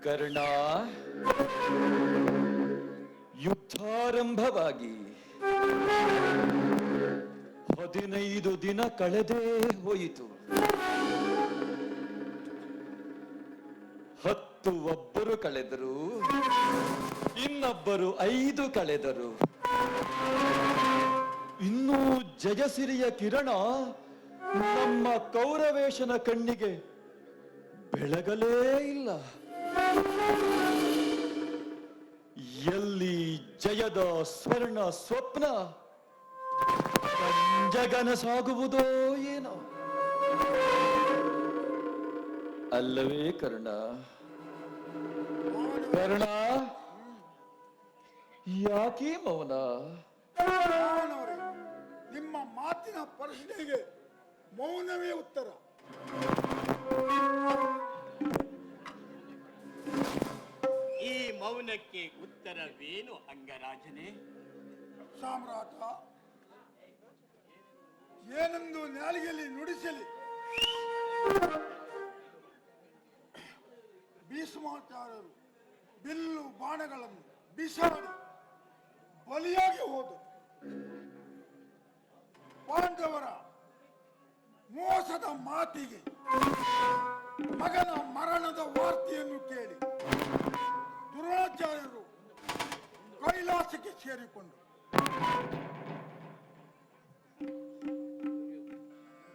ಕರ್ಣ, ಯುದ್ಧಾರಂಭವಾಗಿ 15 ದಿನ ಕಳೆದೇ ಹೋಯಿತು. 10 ಒಬ್ಬರು ಕಳೆದರು, ಇನ್ನೊಬ್ಬರು 5 ಕಳೆದರು. ಇನ್ನೂ ಜಯಸಿರಿಯ ಕಿರಣ ನಮ್ಮ ಕೌರವೇಶನ ಕಣ್ಣಿಗೆ ಬೆಳಗಲೇ ಇಲ್ಲ. ಎಲ್ಲಿ ಜಯದ ಸ್ವರ್ಣ ಸ್ವಪ್ನ ಜಗನಸಾಗುವುದೋ ಏನೋ. ಅಲ್ಲವೇ ಕರ್ಣ? ಕರ್ಣ, ಯಾಕೆ ಮೌನ? ನಿಮ್ಮ ಮಾತಿನ ಪ್ರಶ್ನೆಗೆ ಮೌನವೇ ಉತ್ತರ. ಈ ಮೌನಕ್ಕೆ ಉತ್ತರವೇನು ಅಂಗರಾಜನೇ? ಸಾಮ್ರಾಟ, ಏನೆಂದು ನಾಲಿಗೆಯಲ್ಲಿ ನುಡಿಸಲಿ? ಭೀಷ್ಮಾಚಾರ್ಯರು ಬಿಲ್ಲು ಬಾಣಗಳನ್ನು ಬಿಸಾಡಿ ಬಲಿಯಾಗಿ ಹೋದರು. ಪಾಂಡವರ ಮೋಸದ ಮಾತಿಗೆ ಮಗನ ಮರಣದ ವಾರ್ತೆಯನ್ನು ಕೇಳಿ ದ್ರೋಣಾಚಾರ್ಯರು ಕೈಲಾಸಕ್ಕೆ ಸೇರಿಕೊಂಡು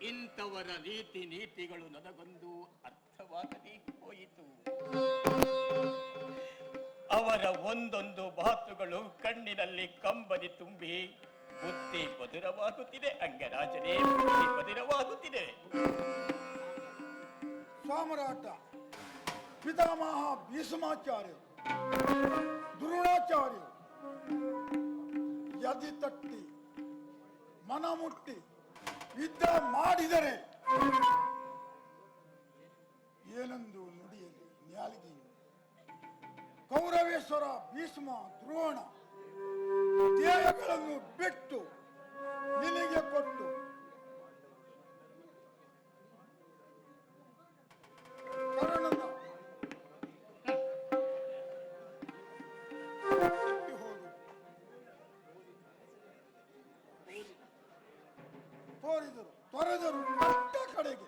ಇಂಥವರ ರೀತಿ ನೀತಿಗಳು ನನಗೊಂದು ಅರ್ಥವಾಗದೇ ಹೋಯಿತು. ಅವರ ಒಂದೊಂದು ಮಾತುಗಳು ಕಣ್ಣಿನಲ್ಲಿ ಕಂಬನಿ ತುಂಬಿ ಬುದ್ಧಿ ಬದಿರವಾಗುತ್ತಿದೆ ಅಂಗರಾಜನೇ, ಬುದ್ಧಿ ಬದಿರವಾಗುತ್ತಿದೆ. ಸಾಮ್ರಾಟ, ಪಿತಾಮಹ ಭೀಷ್ಮಾಚಾರ್ಯರು ದ್ರೋಣಾಚಾರ್ಯರು ಯದಿ ತಟ್ಟಿ ಮನ ಮುಟ್ಟಿ ಯುದ್ಧ ಮಾಡಿದರೆ ಏನೆಂದು ನುಡಿಯಲಿ ನ್ಯಾಲಿಗೆ? ಕೌರವೇಶ್ವರ ಭೀಷ್ಮ ದ್ರೋಣ ದೇಹಗಳನ್ನು ಬಿಟ್ಟು ನಿನಗೆ ಕೊಟ್ಟು ಕರ್ಣನ ತೊರೆದರು ಕಟ್ಟ ಕಡೆಗೆ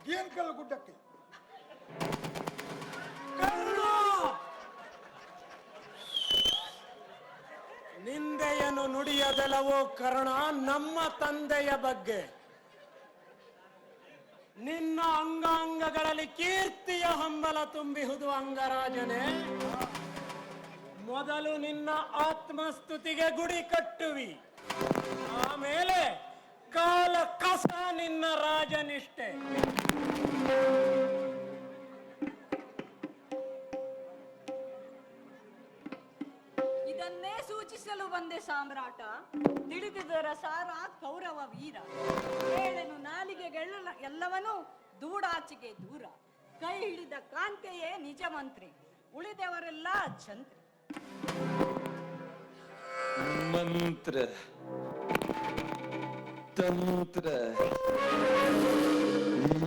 ಗೇನ್ಕಲ್ ಗುಡ್ಡಕ್ಕೆ. ನಿಂದೆಯನ್ನು ನುಡಿಯದೆಲ್ಲವೋ ಕರ್ಣ ನಮ್ಮ ತಂದೆಯ ಬಗ್ಗೆ. ನಿನ್ನ ಅಂಗಾಂಗಗಳಲ್ಲಿ ಕೀರ್ತಿಯ ಹಂಬಲ ತುಂಬಿಹುದು ಅಂಗರಾಜನೇ. ಮೊದಲು ನಿನ್ನ ಆತ್ಮಸ್ತುತಿಗೆ ಗುಡಿ ಕಟ್ಟುವಿ, ಆಮೇಲೆ ಕಾಲ ಕಸ ನಿನ್ನ ರಾಜನಿಷ್ಠೆ. ಇದನ್ನೇ ಸೂಚಿಸಲು ಬಂದೆ ಸಾಮ್ರಾಟ. ತಿಳಿದಿದರ ಸಾರ ಕೌರವ ವೀರ. ಹೇಳನು ನಾಲಿಗೆಗಳ ಎಲ್ಲವನ್ನೂ ದೂಡಾಚೆಗೆ ದೂರ. ಕೈ ಹಿಡಿದ ಕಾಂತೆಯೇ ನಿಜ ಮಂತ್ರಿ, ಉಳಿದವರೆಲ್ಲ ಛಂತ್ರಿ. ಮಂತ್ರ ತಂತ್ರ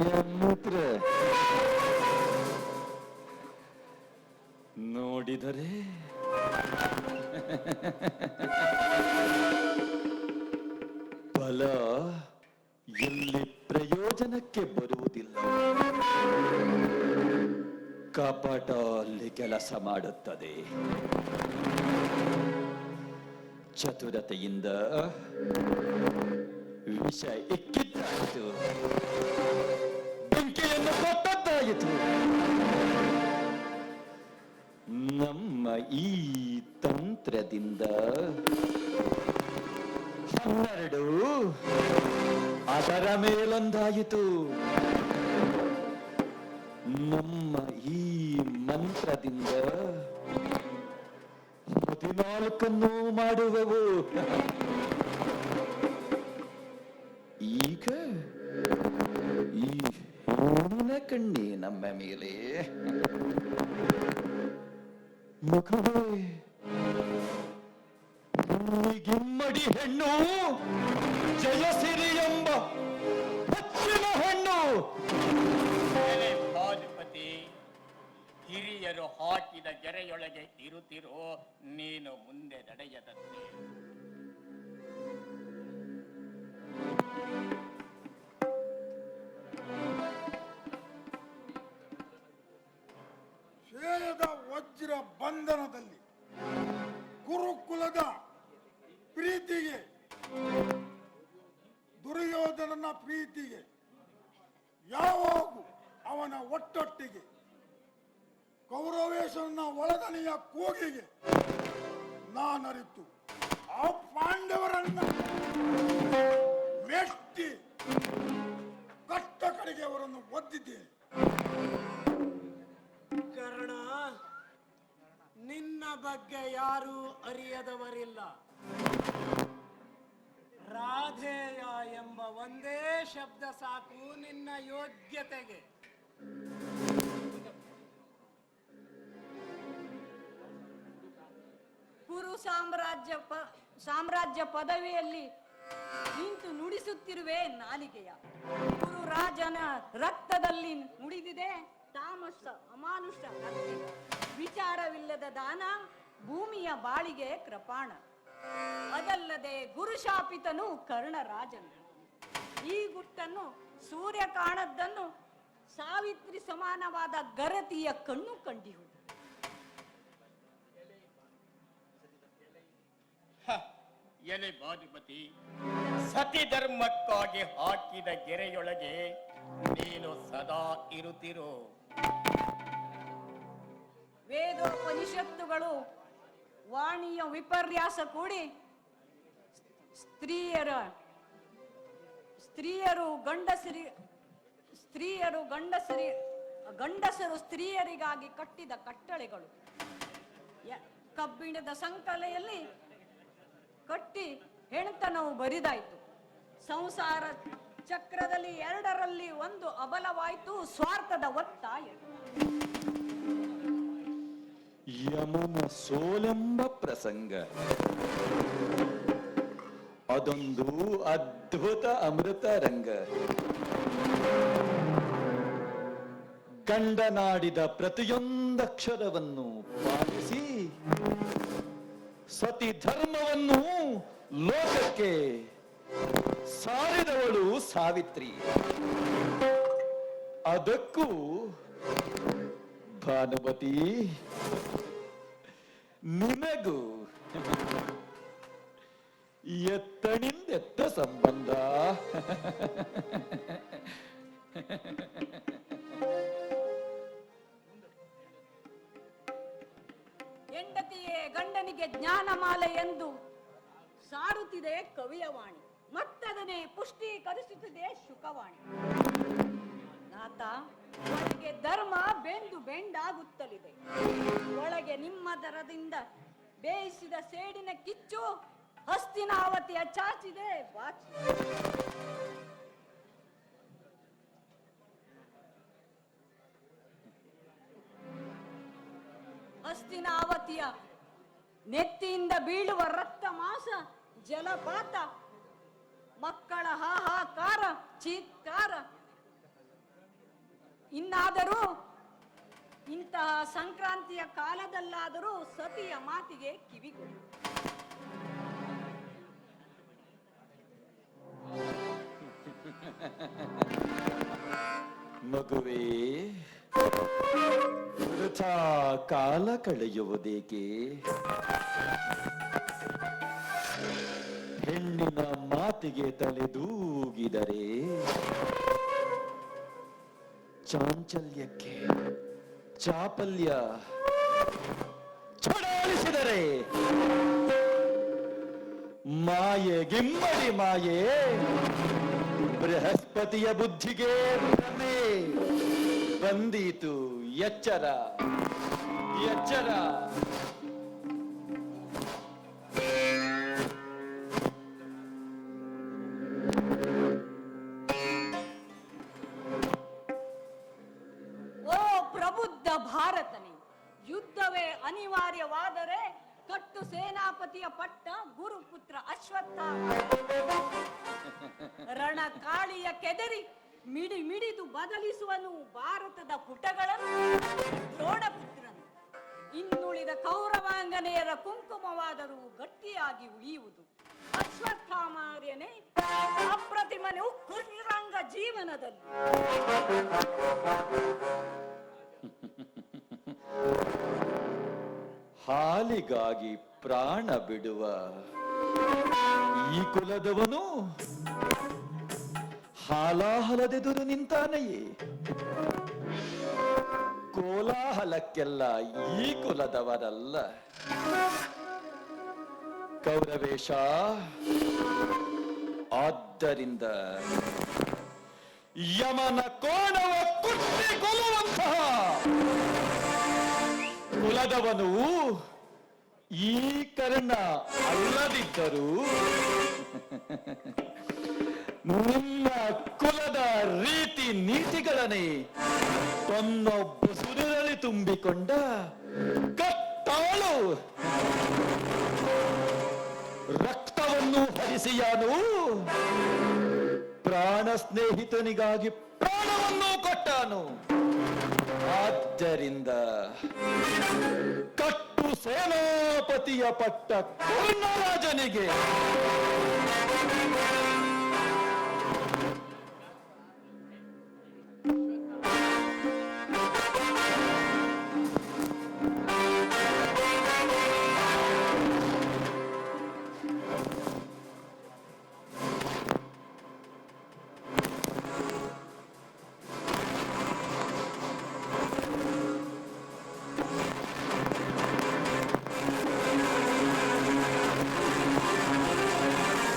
ಯಂತ್ರ ನೋಡಿದರೆ ಫಲ ಎಲ್ಲಿ ಪ್ರಯೋಜನಕ್ಕೆ ಬರುವುದಿಲ್ಲ. ಕಪಟ ಅಲ್ಲಿ ಕೆಲಸ ಮಾಡುತ್ತದೆ. ಚತುರತೆಯಿಂದ ವಿಷ ಇಕ್ಕಿದ್ದಾಯಿತು, ಬೆಂಕಿಯನ್ನು ಕೊಟ್ಟದ್ದಾಯಿತು. ನಮ್ಮ ಈ ತಂತ್ರದಿಂದ 12 ಅದರ ಮೇಲೊಂದಾಯಿತು. ನಮ್ಮ ಈ ಮಂತ್ರದಿಂದ 14 ಮಾಡುವೆವು. ಈಗ ಈ ಹೆಣ್ಣಿನ ಕಣ್ಣಿ ನಮ್ಮ ಮೇಲೆ ಮಗುವೇ, ಗಿಮ್ಮಡಿ ಹೆಣ್ಣು ಜಯಸಿರಿ ಎಂಬ ಹೆಚ್ಚಿನ ಹೆಣ್ಣು. ಎಲೆ ಭಾನುಪತಿ, ಹಿರಿಯರು ಹಾಕಿದ ಗೆರೆಯೊಳಗೆ ಇರುತ್ತಿರೋ ನೀನು ಮುಂದೆ ನಡೆಯದಂತೆ. ಶ್ರೇಯದ ವಜ್ರ ಬಂಧನದಲ್ಲಿ ಗುರುಕುಲದ ಪ್ರೀತಿಗೆ, ದುರ್ಯೋಧನನ ಪ್ರೀತಿಗೆ, ಯಾವಾಗೂ ಅವನ ಒಟ್ಟೊಟ್ಟಿಗೆ, ಕೌರವೇಶ್ವರನ ಒಳದನೆಯ ಕೂಗಿಗೆ ನಾನರಿತು ಆ ಪಾಂಡವರನ್ನ ಮೆಟ್ಟಿ ಕಟ್ಟ ಕಡೆಗೆ ಅವರನ್ನು ಒದ್ದಿದ್ದೇನೆ. ಕರ್ಣ, ನಿನ್ನ ಬಗ್ಗೆ ಯಾರೂ ಅರಿಯದವರಿಲ್ಲ. ರಾಧೇಯ ಎಂಬ ಒಂದೇ ಶಬ್ದ ಸಾಕು ನಿನ್ನ ಯೋಗ್ಯತೆಗೆ. ಕುರು ಸಾಮ್ರಾಜ್ಯ ಪದವಿಯಲ್ಲಿ ನಿಂತು ನುಡಿಸುತ್ತಿರುವೆ ನಾಲಿಗೆಯ. ಕುರು ರಾಜನ ರಕ್ತದಲ್ಲಿ ನುಡಿದಿದೆ ತಾಮಸ ಅಮಾನುಷ ಹತ್ಯೆ. ವಿಚಾರವಿಲ್ಲದ ದಾನ ಭೂಮಿಯ ಬಾಳಿಗೆ ಕೃಪಾಣ. ಅದಲ್ಲದೆ ಗುರುಶಾಪಿತನು ಕರ್ಣರಾಜನು. ಈ ಗುಟ್ಟನ್ನು ಸೂರ್ಯ ಕಾಣದ್ದನ್ನು ಸಾವಿತ್ರಿ ಸಮಾನವಾದ ಗರತಿಯ ಕಣ್ಣು ಕಂಡಿಹುದು. ಎಲೆ ಭಾನುಮತಿ, ಸತಿ ಧರ್ಮಕ್ಕಾಗಿ ಹಾಕಿದ ಗೆರೆಯೊಳಗೆ ನೀನು ಸದಾ ಇರುತ್ತಿರೋ. ವೇದೋಪನಿಷತ್ತುಗಳು ವಾಣಿಯ ವಿಪರ್ಯಾಸ ಕೂಡಿ ಗಂಡಸರು ಸ್ತ್ರೀಯರಿಗಾಗಿ ಕಟ್ಟಿದ ಕಟ್ಟಳೆಗಳು. ಕಬ್ಬಿಣದ ಸಂಕಲೆಯಲ್ಲಿ ಕಟ್ಟಿ ಹೆಣ್ತನವು ಬರಿದಾಯ್ತು. ಸಂಸಾರ ಚಕ್ರದಲ್ಲಿ ಎರಡರಲ್ಲಿ ಒಂದು ಅಬಲವಾಯ್ತು, ಸ್ವಾರ್ಥದ ಒತ್ತಾಯ. ಯಮನ ಸೋಲೆಂಬ ಪ್ರಸಂಗ ಅದೊಂದು ಅದ್ಭುತ ಅಮೃತ ರಂಗ. ಗಂಡನಾಡಿದ ಪ್ರತಿಯೊಂದಕ್ಷರವನ್ನು ಪಾಲಿಸಿ ಸತಿ ಧರ್ಮವನ್ನು ಲೋಕಕ್ಕೆ ಸಾರಿದವಳು ಸಾವಿತ್ರಿ. ಅದಕ್ಕೂ ಭಾನುಮತಿ ನಿನಗೂ ಎತ್ತಣಿಂದೆತ್ತ ಸಂಬಂಧ. ಹೆಂಡತಿಯೇ ಗಂಡನಿಗೆ ಜ್ಞಾನಮಾಲೆ ಎಂದು ಸಾರುತ್ತಿದೆ ಕವಿಯ ವಾಣಿ. ಮತ್ತದನ್ನೇ ಪುಷ್ಟೀಕರಿಸುತ್ತಿದೆ ಶುಕವಾಣಿ. ನಾಥ, ಒಳಗೆ ಧರ್ಮ ಬೆಂದು ಬೆಂಡಾಗುತ್ತಲಿದೆ. ಒಳಗೆ ನಿಮ್ಮ ದರದಿಂದ ಬೇಯಿಸಿದ ಸೇಡಿನ ಕಿಚ್ಚು ಹಸ್ತಿನಾವತಿಯ ಚಾಚಿದೆ ಬಾಚಿ. ಹಸ್ತಿನಾವತಿಯ ನೆತ್ತಿಯಿಂದ ಬೀಳುವ ರಕ್ತ ಮಾಸ ಜಲಪಾತ, ಮಕ್ಕಳ ಹಾಹಾಕಾರ ಚೀತ್ಕಾರ. ಇನ್ನಾದರೂ ಇಂತಹ ಸಂಕ್ರಾಂತಿಯ ಕಾಲದಲ್ಲಾದರೂ ಸತಿಯ ಮಾತಿಗೆ ಕಿವಿಗೊಡು. ಮಗುವೇ, ವೃಥಾ ಕಾಲ ಕಳೆಯುವುದೇಕೆ? ಹೆಣ್ಣಿನ ಮಾತಿಗೆ ತಲೆದೂಗಿದರೆ ಚಾಂಚಲ್ಯಕ್ಕೆ ಚಾಪಲ್ಯ ಚಡಾಳಿಸಿದರೆ ಮಾಯೆ ಗಿಮ್ಮಡಿ ಮಾಯೆ. ಬೃಹಸ್ಪತಿಯ ಬುದ್ಧಿಗೆ ಭ್ರಮೆ ಬಂದೀತು. ಎಚ್ಚರ ಎಚ್ಚರ. ಭಾರತನೇ. ಯುದ್ಧವೇ ಅನಿವಾರ್ಯವಾದರೆ ಕಟ್ಟು ಸೇನಾಪತಿಯ ಪಟ್ಟ ಗುರುಪುತ್ರ ಅಶ್ವತ್ಥಾಮ. ರಣಕಾಳಿಯ ಕೆದರಿ ಮಿಡಿದು ಬದಲಿಸುವನು ಭಾರತದ ಪುಟಗಳನ್ನು ದ್ರೋಣಪುತ್ರನು. ಇನ್ನುಳಿದ ಕೌರವಾಂಗನೆಯರ ಕುಂಕುಮವಾದರೂ ಗಟ್ಟಿಯಾಗಿ ಉಳಿಯುವುದು ಅಶ್ವತ್ಥಾಮಾರ್ಯನೇ ಅಪ್ರತಿಮನು ಕುರ್ರಂಗ ಜೀವನದಲ್ಲಿ. ಹಾಲಿಗಾಗಿ ಪ್ರಾಣ ಬಿಡುವ ಈ ಕುಲದವನು ಹಾಲಾಹಲದೆದುರು ನಿಂತಾನೆಯೇ? ಕೋಲಾಹಲಕ್ಕೆಲ್ಲ ಈ ಕುಲದವರಲ್ಲ. ಕೌರವೇಶ, ಆದ್ದರಿಂದ ಯಮನ ಕೋಣವ ಕುಟ್ಟಿ ಕೊಲ್ಲುವಂತಹ ಕುಲದವನು ಈ ಕರ್ಣ ಅಲ್ಲದಿದ್ದರೂ ನಿಮ್ಮ ಕುಲದ ರೀತಿ ನೀತಿಗಳನ್ನೇ ತನ್ನೊಬ್ಬ ಸುರರಲ್ಲಿ ತುಂಬಿಕೊಂಡ ಕಟ್ಟಾಳು ರಕ್ತವನ್ನು ಹರಿಸಿಯಾನು ಪ್ರಾಣ ಸ್ನೇಹಿತನಿಗಾಗಿ ಪ್ರಾಣವನ್ನು ಕೊಟ್ಟಾನು. ಆದ್ದರಿಂದ ಕಟ್ಟು ಸೇನಾಪತಿಯ ಪಟ್ಟ ಕರ್ಣರಾಜನಿಗೆ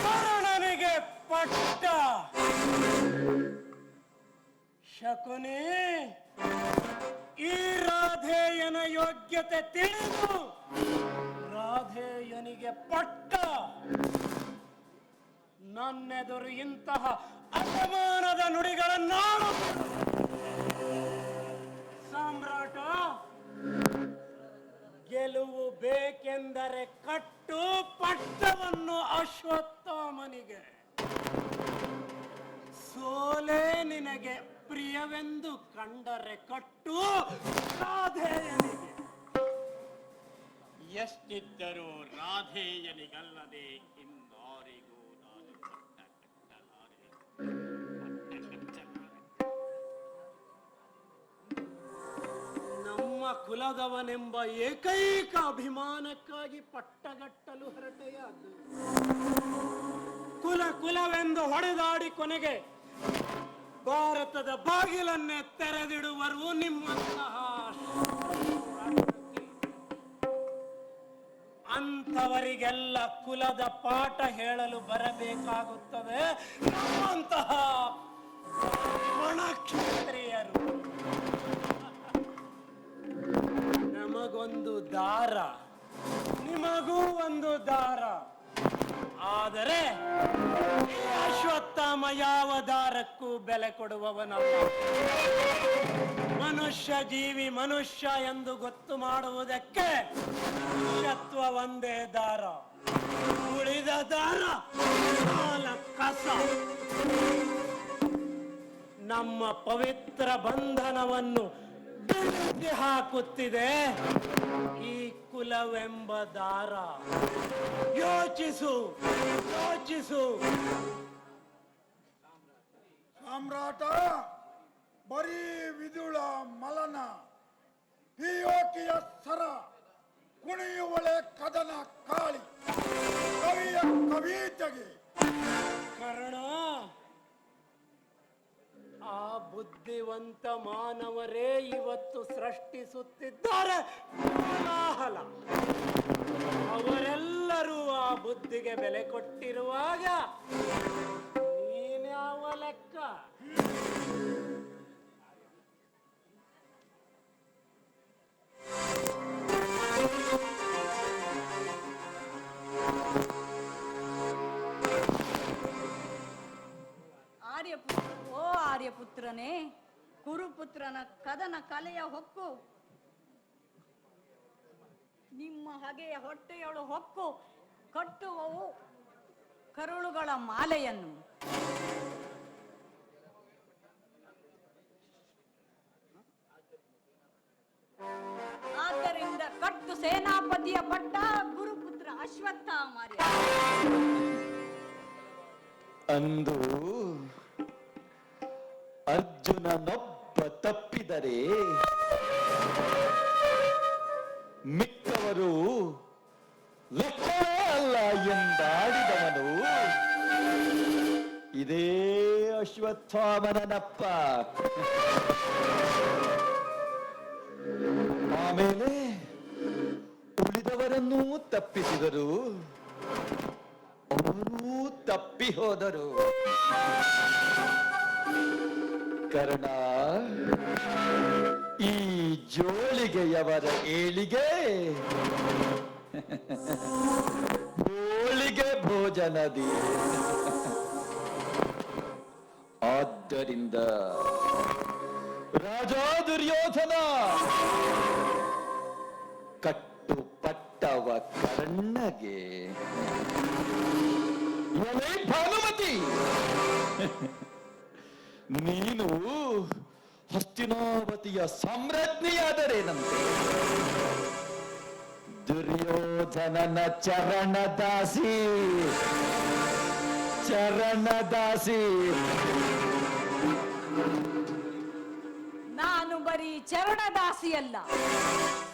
ಕರ್ಣನಿಗೆ ಪಟ್ಟ. ಶಕುನಿ, ಈ ರಾಧೇಯನ ಯೋಗ್ಯತೆ ತಿಳಿದು ರಾಧೇಯನಿಗೆ ಪಟ್ಟ. ನನ್ನೆದುರು ಇಂತಹ ಅಪಮಾನದ ನುಡಿಗಳನ್ನಾಡು ಸಾಮ್ರಾಟ. ಗೆಲುವು ಬೇಕೆಂದರೆ ಕಟ್ಟು ಪಟ್ಟವನ್ನು ಅಶ್ವತ್ಥಾಮನಿಗೆ. ಸೋಲೆ ನಿನಗೆ ಪ್ರಿಯವೆಂದು ಕಂಡರೆ ಕಟ್ಟು ರಾಧೇಯನಿಗೆ. ಎಷ್ಟಿದ್ದರೂ ರಾಧೇಯನಿಗಲ್ಲದೆ ಇನ್ನಾರಿಗೂ ನಾನು ಪಟ್ಟ ಕಟ್ಟಲಾರೆ. ನಮ್ಮ ಕುಲದವನೆಂಬ ಏಕೈಕ ಅಭಿಮಾನಕ್ಕಾಗಿ ಪಟ್ಟಗಟ್ಟಲು ಹೊರಟೆಯಾದು. ಕುಲವೆಂದು ಹೊಡೆದಾಡಿ ಕೊನೆಗೆ ಭಾರತದ ಬಾಗಿಲನ್ನೇ ತೆರೆದಿಡುವರು ನಿಮ್ಮಂತಹ ಅಂಥವರಿಗೆಲ್ಲ ಕುಲದ ಪಾಠ ಹೇಳಲು ಬರಬೇಕಾಗುತ್ತದೆ ನಮ್ಮಂತಹ ಕ್ಷತ್ರಿಯರು. ನಮಗೊಂದು ದಾರ, ನಿಮಗೂ ಒಂದು ದಾರ. ಆದರೆ ಈ ಅಶ್ವತ್ಥಾಮ ಯಾವ ದಾರಕ್ಕೂ ಬೆಲೆ ಕೊಡುವವನಲ್ಲ. ಮನುಷ್ಯ ಜೀವಿ ಮನುಷ್ಯ ಎಂದು ಗೊತ್ತು ಮಾಡುವುದಕ್ಕೆ ಮನುಷ್ಯತ್ವ ಒಂದೇ ದಾರ, ಉಳಿದ ದಾರ ಕಸ. ನಮ್ಮ ಪವಿತ್ರ ಬಂಧನವನ್ನು ಬೆಳೆಸಿ ಹಾಕುತ್ತಿದೆ ಈ ಕುಲವೆಂಬ ದಾರ. ಯೋಚಿಸು, ಯೋಚಿಸು. ಸಾಮ್ರಾಟ, ಬರೀ ವಿದುಳ ಮಲನ, ಪಿಯೋಕಿಯ ಸರ, ಕುಣಿಯುವಳೆ ಕದನ ಕಾಳಿ, ಕವಿಯ ಕವಿತೆಗೆ. ಕರ್ಣ, ಆ ಬುದ್ಧಿವಂತ ಮಾನವರೇ ಇವತ್ತು ಸೃಷ್ಟಿಸುತ್ತಿದ್ದಾರೆ ಕೋಲಾಹಲ. ಅವರೆಲ್ಲರೂ ಆ ಬುದ್ಧಿಗೆ ಬೆಲೆ ಕೊಟ್ಟಿರುವಾಗ ನೀನ್ಯಾವ ಲೆಕ್ಕ? ಆರ್ಯಪುತ್ರನೇ, ಕುರುಪುತ್ರನ ಕದನ ಕಲೆಯ ಹೊಕ್ಕು ನಿಮ್ಮ ಹಗೆಯ ಹೊಟ್ಟೆಯೊಳು ಹೊಕ್ಕು ಕಟ್ಟುವವು ಕರುಳುಗಳ ಮಾಲೆಯನ್ನು. ಆದ್ದರಿಂದ ಕಟ್ಟು ಸೇನಾಪತಿಯ ಪಟ್ಟ ಗುರುಪುತ್ರ ಅಶ್ವತ್ಥಾಮಾರ್ಯ. ಅಂದು ಅರ್ಜುನನೊಬ್ಬ ತಪ್ಪಿದರೆ ಮಿಕ್ಕವರು ಲೆಕ್ಕವೇ ಅಲ್ಲ ಎಂದಾಡಿದವನು ಇದೇ ಅಶ್ವತ್ಥಾಮನನಪ್ಪ. ಆಮೇಲೆ ಉಳಿದವರನ್ನೂ ತಪ್ಪಿಸಿದರು, ಅವರೂ ತಪ್ಪಿ ಹೋದರು. ಕರ್ಣ, ಈ ಜೋಳಿಗೆಯವರ ಏಳಿಗೆ ಹೋಳಿಗೆ ಭೋಜನದಿ. ಆದ್ದರಿಂದ ರಾಜ ದುರ್ಯೋಧನ ಕಟ್ಟುಪಟ್ಟವ ಕರ್ಣಗೆ. ಎಲೆ ಭಾನುಮತಿ, ನೀನು ಹಸ್ತಿನಾವತಿಯ ಸಾಮ್ರಾಜ್ಞಿಯಾದರೇನಂತೆ. ದುರ್ಯೋಧನನ ಚರಣದಾಸಿ ಚರಣದಾಸಿ. ನಾನು ಬರೀ ಚರಣದಾಸಿಯಲ್ಲ,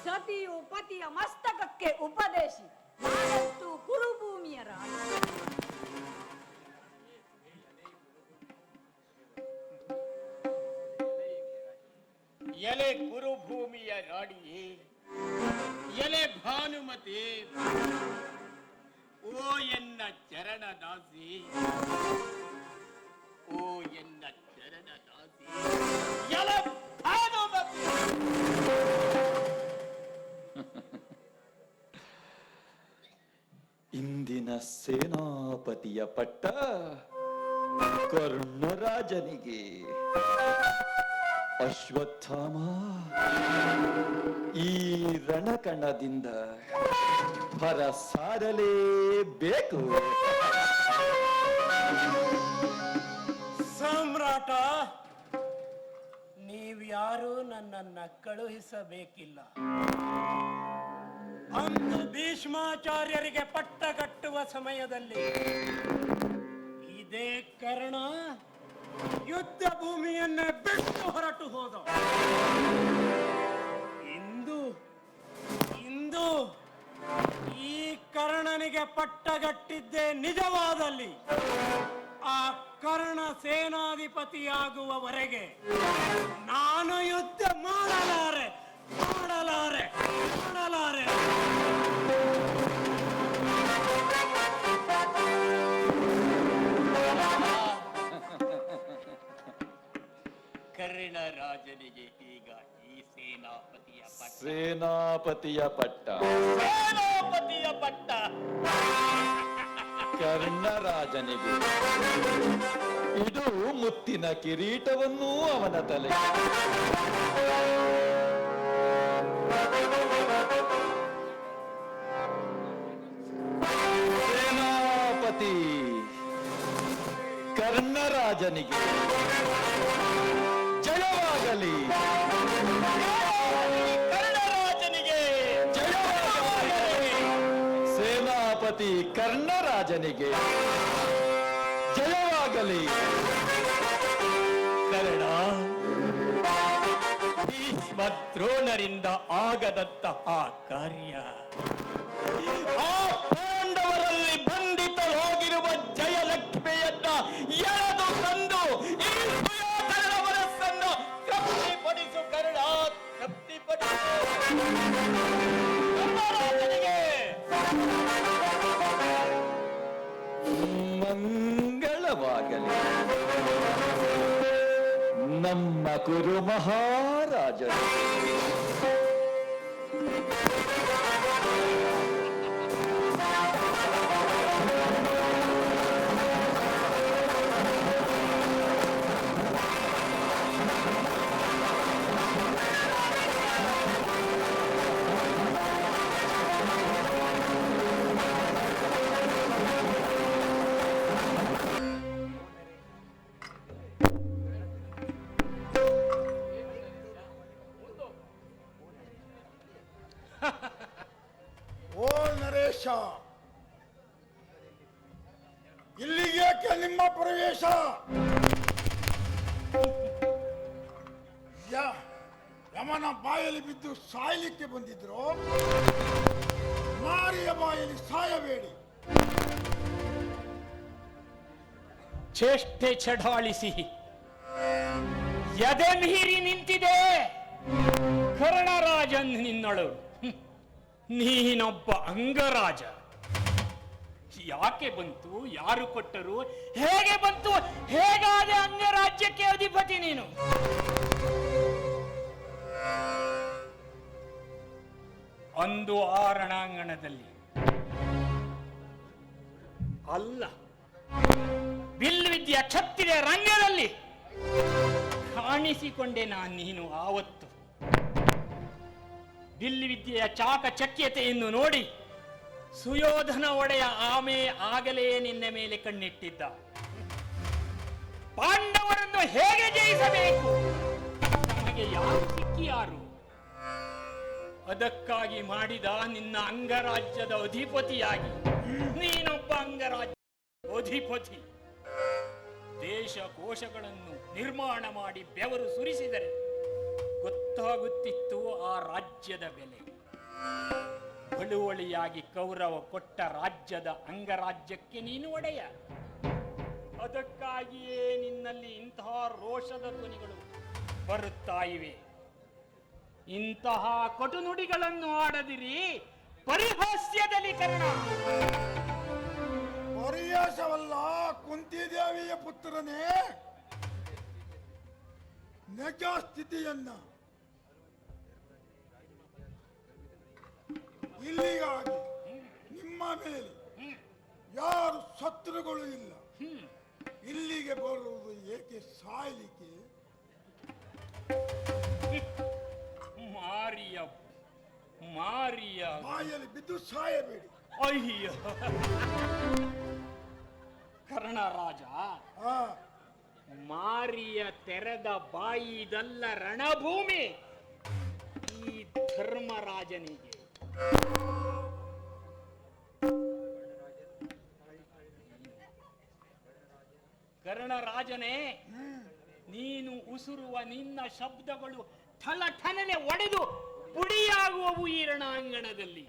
ಸತಿಯು ಪತಿಯ ಮಸ್ತಕಕ್ಕೆ ಉಪದೇಶಿ. ನಾನಂತೂ ಕುರುಭೂಮಿಯ ರಾಣಿ. ಎಲೆ ಕುರುಭೂಮಿಯ ರಾಣಿಯೇ, ಎಲೆ ಭಾನುಮತಿ, ಓ ಎನ್ನ ಚರಣದಾಸಿ, ಓ ಎನ್ನ ಚರಣದಾಸಿ, ಎಲೆ ಭಾನುಮತಿ. ಇಂದಿನ ಸೇನಾಪತಿಯ ಪಟ್ಟ ಕರ್ಣರಾಜನಿಗೆ. ಅಶ್ವತ್ಥಾಮ ಈ ರಣಕಣದಿಂದ ಹೊರಸಾರಲೇಬೇಕು. ಸಾಮ್ರಾಟ, ನೀವ್ಯಾರೂ ನನ್ನನ್ನ ಕಳುಹಿಸಬೇಕಿಲ್ಲ. ಅಂದು ಭೀಷ್ಮಾಚಾರ್ಯರಿಗೆ ಪಟ್ಟ ಕಟ್ಟುವ ಸಮಯದಲ್ಲಿ ಇದೇ ಕರ್ಣ ಯುದ್ಧ ಭೂಮಿಯನ್ನೇ ಬಿಟ್ಟು ಹೊರಟು ಹೋದ. ಇಂದು ಈ ಕರ್ಣನಿಗೆ ಪಟ್ಟಗಟ್ಟಿದ್ದೇ ನಿಜವಾದಲ್ಲಿ ಆ ಕರ್ಣ ಸೇನಾಧಿಪತಿಯಾಗುವವರೆಗೆ ನಾನು ಯುದ್ಧ ಮಾಡಲಾರೆ. ಕರ್ಣ ರಾಜನಿಗೆ ಈಗ ಈ ಸೇನಾಪತಿಯ ಪಟ್ಟ ಸೇನಾಪತಿಯ ಪಟ್ಟ ಕರ್ಣರಾಜನಿಗೆ. ಇದು ಮುತ್ತಿನ ಕಿರೀಟವನ್ನೂ ಅವನ ತಲೆ. ಸೇನಾಪತಿ ಕರ್ಣರಾಜನಿಗೆ ಜಯವಾಗಲಿ. ಕರ್ಣರಾಜನಿಗೆ ಜಯವಾಗಲಿ. ಸೇನಾಪತಿ ಕರ್ಣರಾಜನಿಗೆ ಜಯವಾಗಲಿ. ಕರ್ಣ, ಭೀಷ್ಮ ದ್ರೋಣರಿಂದ ಆಗದಂತಹ ಕಾರ್ಯ, ಆ ಪಾಂಡವರಲ್ಲಿ ಬಂಧಿತರಾಗಿರುವ ಜಯಲಕ್ಷ್ಮಿಯನ್ನ ಎಳೆದು ತಂದು ಈ ಸುಯೋಧನನ ಮನಸ್ಸನ್ನು ತೃಪ್ತಿಪಡಿಸು. ಕರ್ಣ, ತೃಪ್ತಿಪಡಿಸು. ಕರ್ಣರಾಜನಿಗೆ ಮಂಗಳವಾಗಲಿ. ನಮ್ಮ ಕುರು ಮಹಾರಾಜರು ಯಾಕೆ ನಿಮ್ಮ ಪ್ರವೇಶ? ಯಮನ ಬಾಯಲ್ಲಿ ಬಿದ್ದು ಸಾಯಲಿಕ್ಕೆ ಬಂದಿದ್ರು. ಮಾರಿಯ ಬಾಯಲ್ಲಿ ಸಾಯಬೇಡಿ. ಚೇಷ್ಟೆ ಚಢಾಳಿಸಿ ಎದೆ ಮೀರಿ ನಿಂತಿದೆ ಕರ್ಣರಾಜನ್ ನಿನ್ನಳು. ನೀನೊಬ್ಬ ಅಂಗರಾಜ. ಯಾಕೆ ಬಂತು? ಯಾರು ಕೊಟ್ಟರು? ಹೇಗೆ ಬಂತು? ಹೇಗಾದ ಅಂಗರಾಜ್ಯಕ್ಕೆ ಅಧಿಪತಿ ನೀನು? ಅಂದು ಆ ರಣಾಂಗಣದಲ್ಲಿ ಅಲ್ಲ, ಬಿಲ್ವಿದ್ಯೆ ಕ್ಷತ್ರಿಯ ರಂಗದಲ್ಲಿ ಕಾಣಿಸಿಕೊಂಡೆ ನೀನು ಆವತ್ತು. ಬಿಲ್ವಿದ್ಯೆಯ ಚಾಕಚಕ್ಯತೆಯನ್ನು ನೋಡಿ ಸುಯೋಧನ ಒಡೆಯ ಆಗಲೇ ನಿನ್ನ ಮೇಲೆ ಕಣ್ಣಿಟ್ಟಿದ್ದ. ಪಾಂಡವರನ್ನು ಹೇಗೆ ಜಯಿಸಬೇಕು, ನಮಗೆ ಯಾರು ಸಿಕ್ಕಿಯಾರು? ಅದಕ್ಕಾಗಿ ಮಾಡಿದ ನಿನ್ನ ಅಂಗರಾಜ್ಯದ ಅಧಿಪತಿಯಾಗಿ ನೀನೊಬ್ಬ ಅಂಗರಾಜ್ಯ ಅಧಿಪತಿ. ದೇಶ ಕೋಶಗಳನ್ನು ನಿರ್ಮಾಣ ಮಾಡಿ ಬೆವರು ಸುರಿಸಿದರೆ ಗೊತ್ತಾಗುತ್ತಿತ್ತು ಆ ರಾಜ್ಯದ ಬೆಲೆ. ಬಳುವಳಿಯಾಗಿ ಕೌರವ ಕೊಟ್ಟ ರಾಜ್ಯದ ಅಂಗರಾಜ್ಯಕ್ಕೆ ನೀನು ಒಡೆಯ. ಅದಕ್ಕಾಗಿಯೇ ನಿನ್ನಲ್ಲಿ ಇಂತಹ ರೋಷದ ಧ್ವನಿಗಳು ಬರುತ್ತಾ ಇವೆ. ಇಂತಹ ಕಟು ನುಡಿಗಳನ್ನು ಆಡದಿರಿ, ಪರಿಹಾಸ್ಯದಲ್ಲಿ ಕರ್ಣ. ಪರಿಹಾಸವಲ್ಲ ಕುಂತಿದೇವಿಯ ಪುತ್ರನೇ, ನಿಜ ಸ್ಥಿತಿಯನ್ನ ಇಲ್ಲಿಗಾಗಿ ನಿಮ್ಮ ಮೇಲೆ ಯಾರು ಶತ್ರುಗಳು ಇಲ್ಲ. ಇಲ್ಲಿಗೆ ಬರುವುದು ಏಕೆ? ಸಾಯಲಿಕ್ಕೆ. ಮಾರಿಯ ಬಾಯಲ್ಲಿ ಬಿದ್ದು ಸಾಯಬೇಡಿ. ಅಯ್ಯ ಕರ್ಣರಾಜ, ಆ ಮಾರಿಯ ತೆರೆದ ಬಾಯಿ ಇದಲ್ಲ ರಣಭೂಮಿ. ಈ ಧರ್ಮರಾಜನಿಗೆ ಕರ್ಣರಾಜನೇ, ನೀನು ಉಸುರುವ ನಿನ್ನ ಶಬ್ದಗಳು ಥಲಥಲನೆ ಒಡೆದು ಪುಡಿಯಾಗುವವು ಈ ರಣಾಂಗಣದಲ್ಲಿ.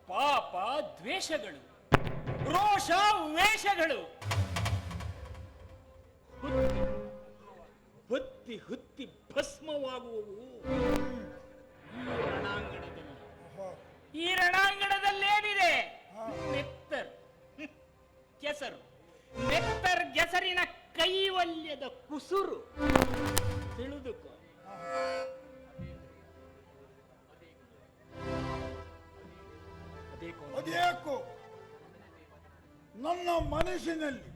ಪಾಪ ದ್ವೇಷಗಳು, ರೋಷ ವೇಷಗಳು ಹುತ್ತಿ ಹುತ್ತಿ ಭಸ್ಮವಾಗುವವು ಈ ರಣಾಂಗಣದಲ್ಲಿ. ಈ ರಣಾಂಗಣದಲ್ಲೇನಿದೆ? ನೆತ್ತರ್ ಕೆಸರು, ನೆತ್ತರ್ ಕೆಸರಿನ ಕೈವಲ್ಯದ ಕುಸುರು. ತಿಳಿದುಕೋ. ಅದೇಕೋ ನನ್ನ ಮನಸ್ಸಿನಲ್ಲಿ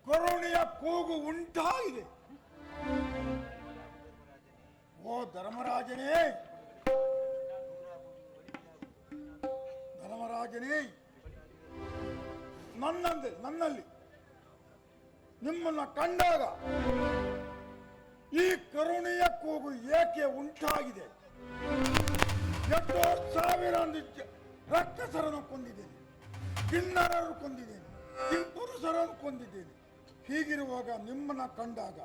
ಕರುಣೆಯ ಕೂಗು ಉಂಟಾಗಿದೆ. ಓ ಧರ್ಮರಾಜನೇ, ಧರ್ಮರಾಜನೇ, ನನ್ನಲ್ಲಿ ನಿಮ್ಮನ್ನ ಕಂಡಾಗ ಈ ಕರುಣೆಯ ಕೂಗು ಏಕೆ ಉಂಟಾಗಿದೆ? ಎಷ್ಟೋ ಸಾವಿರ ರಕ್ಕಸರನ್ನು ಕೊಂದಿದ್ದೇನೆ, ಕಿನ್ನರರು ಕೊಂದಿದ್ದೇನೆ, ಕಿಂಪುರುಷರನ್ನು ಕೊಂದಿದ್ದೇನೆ. ಹೀಗಿರುವಾಗ ನಿಮ್ಮನ್ನ ಕಂಡಾಗ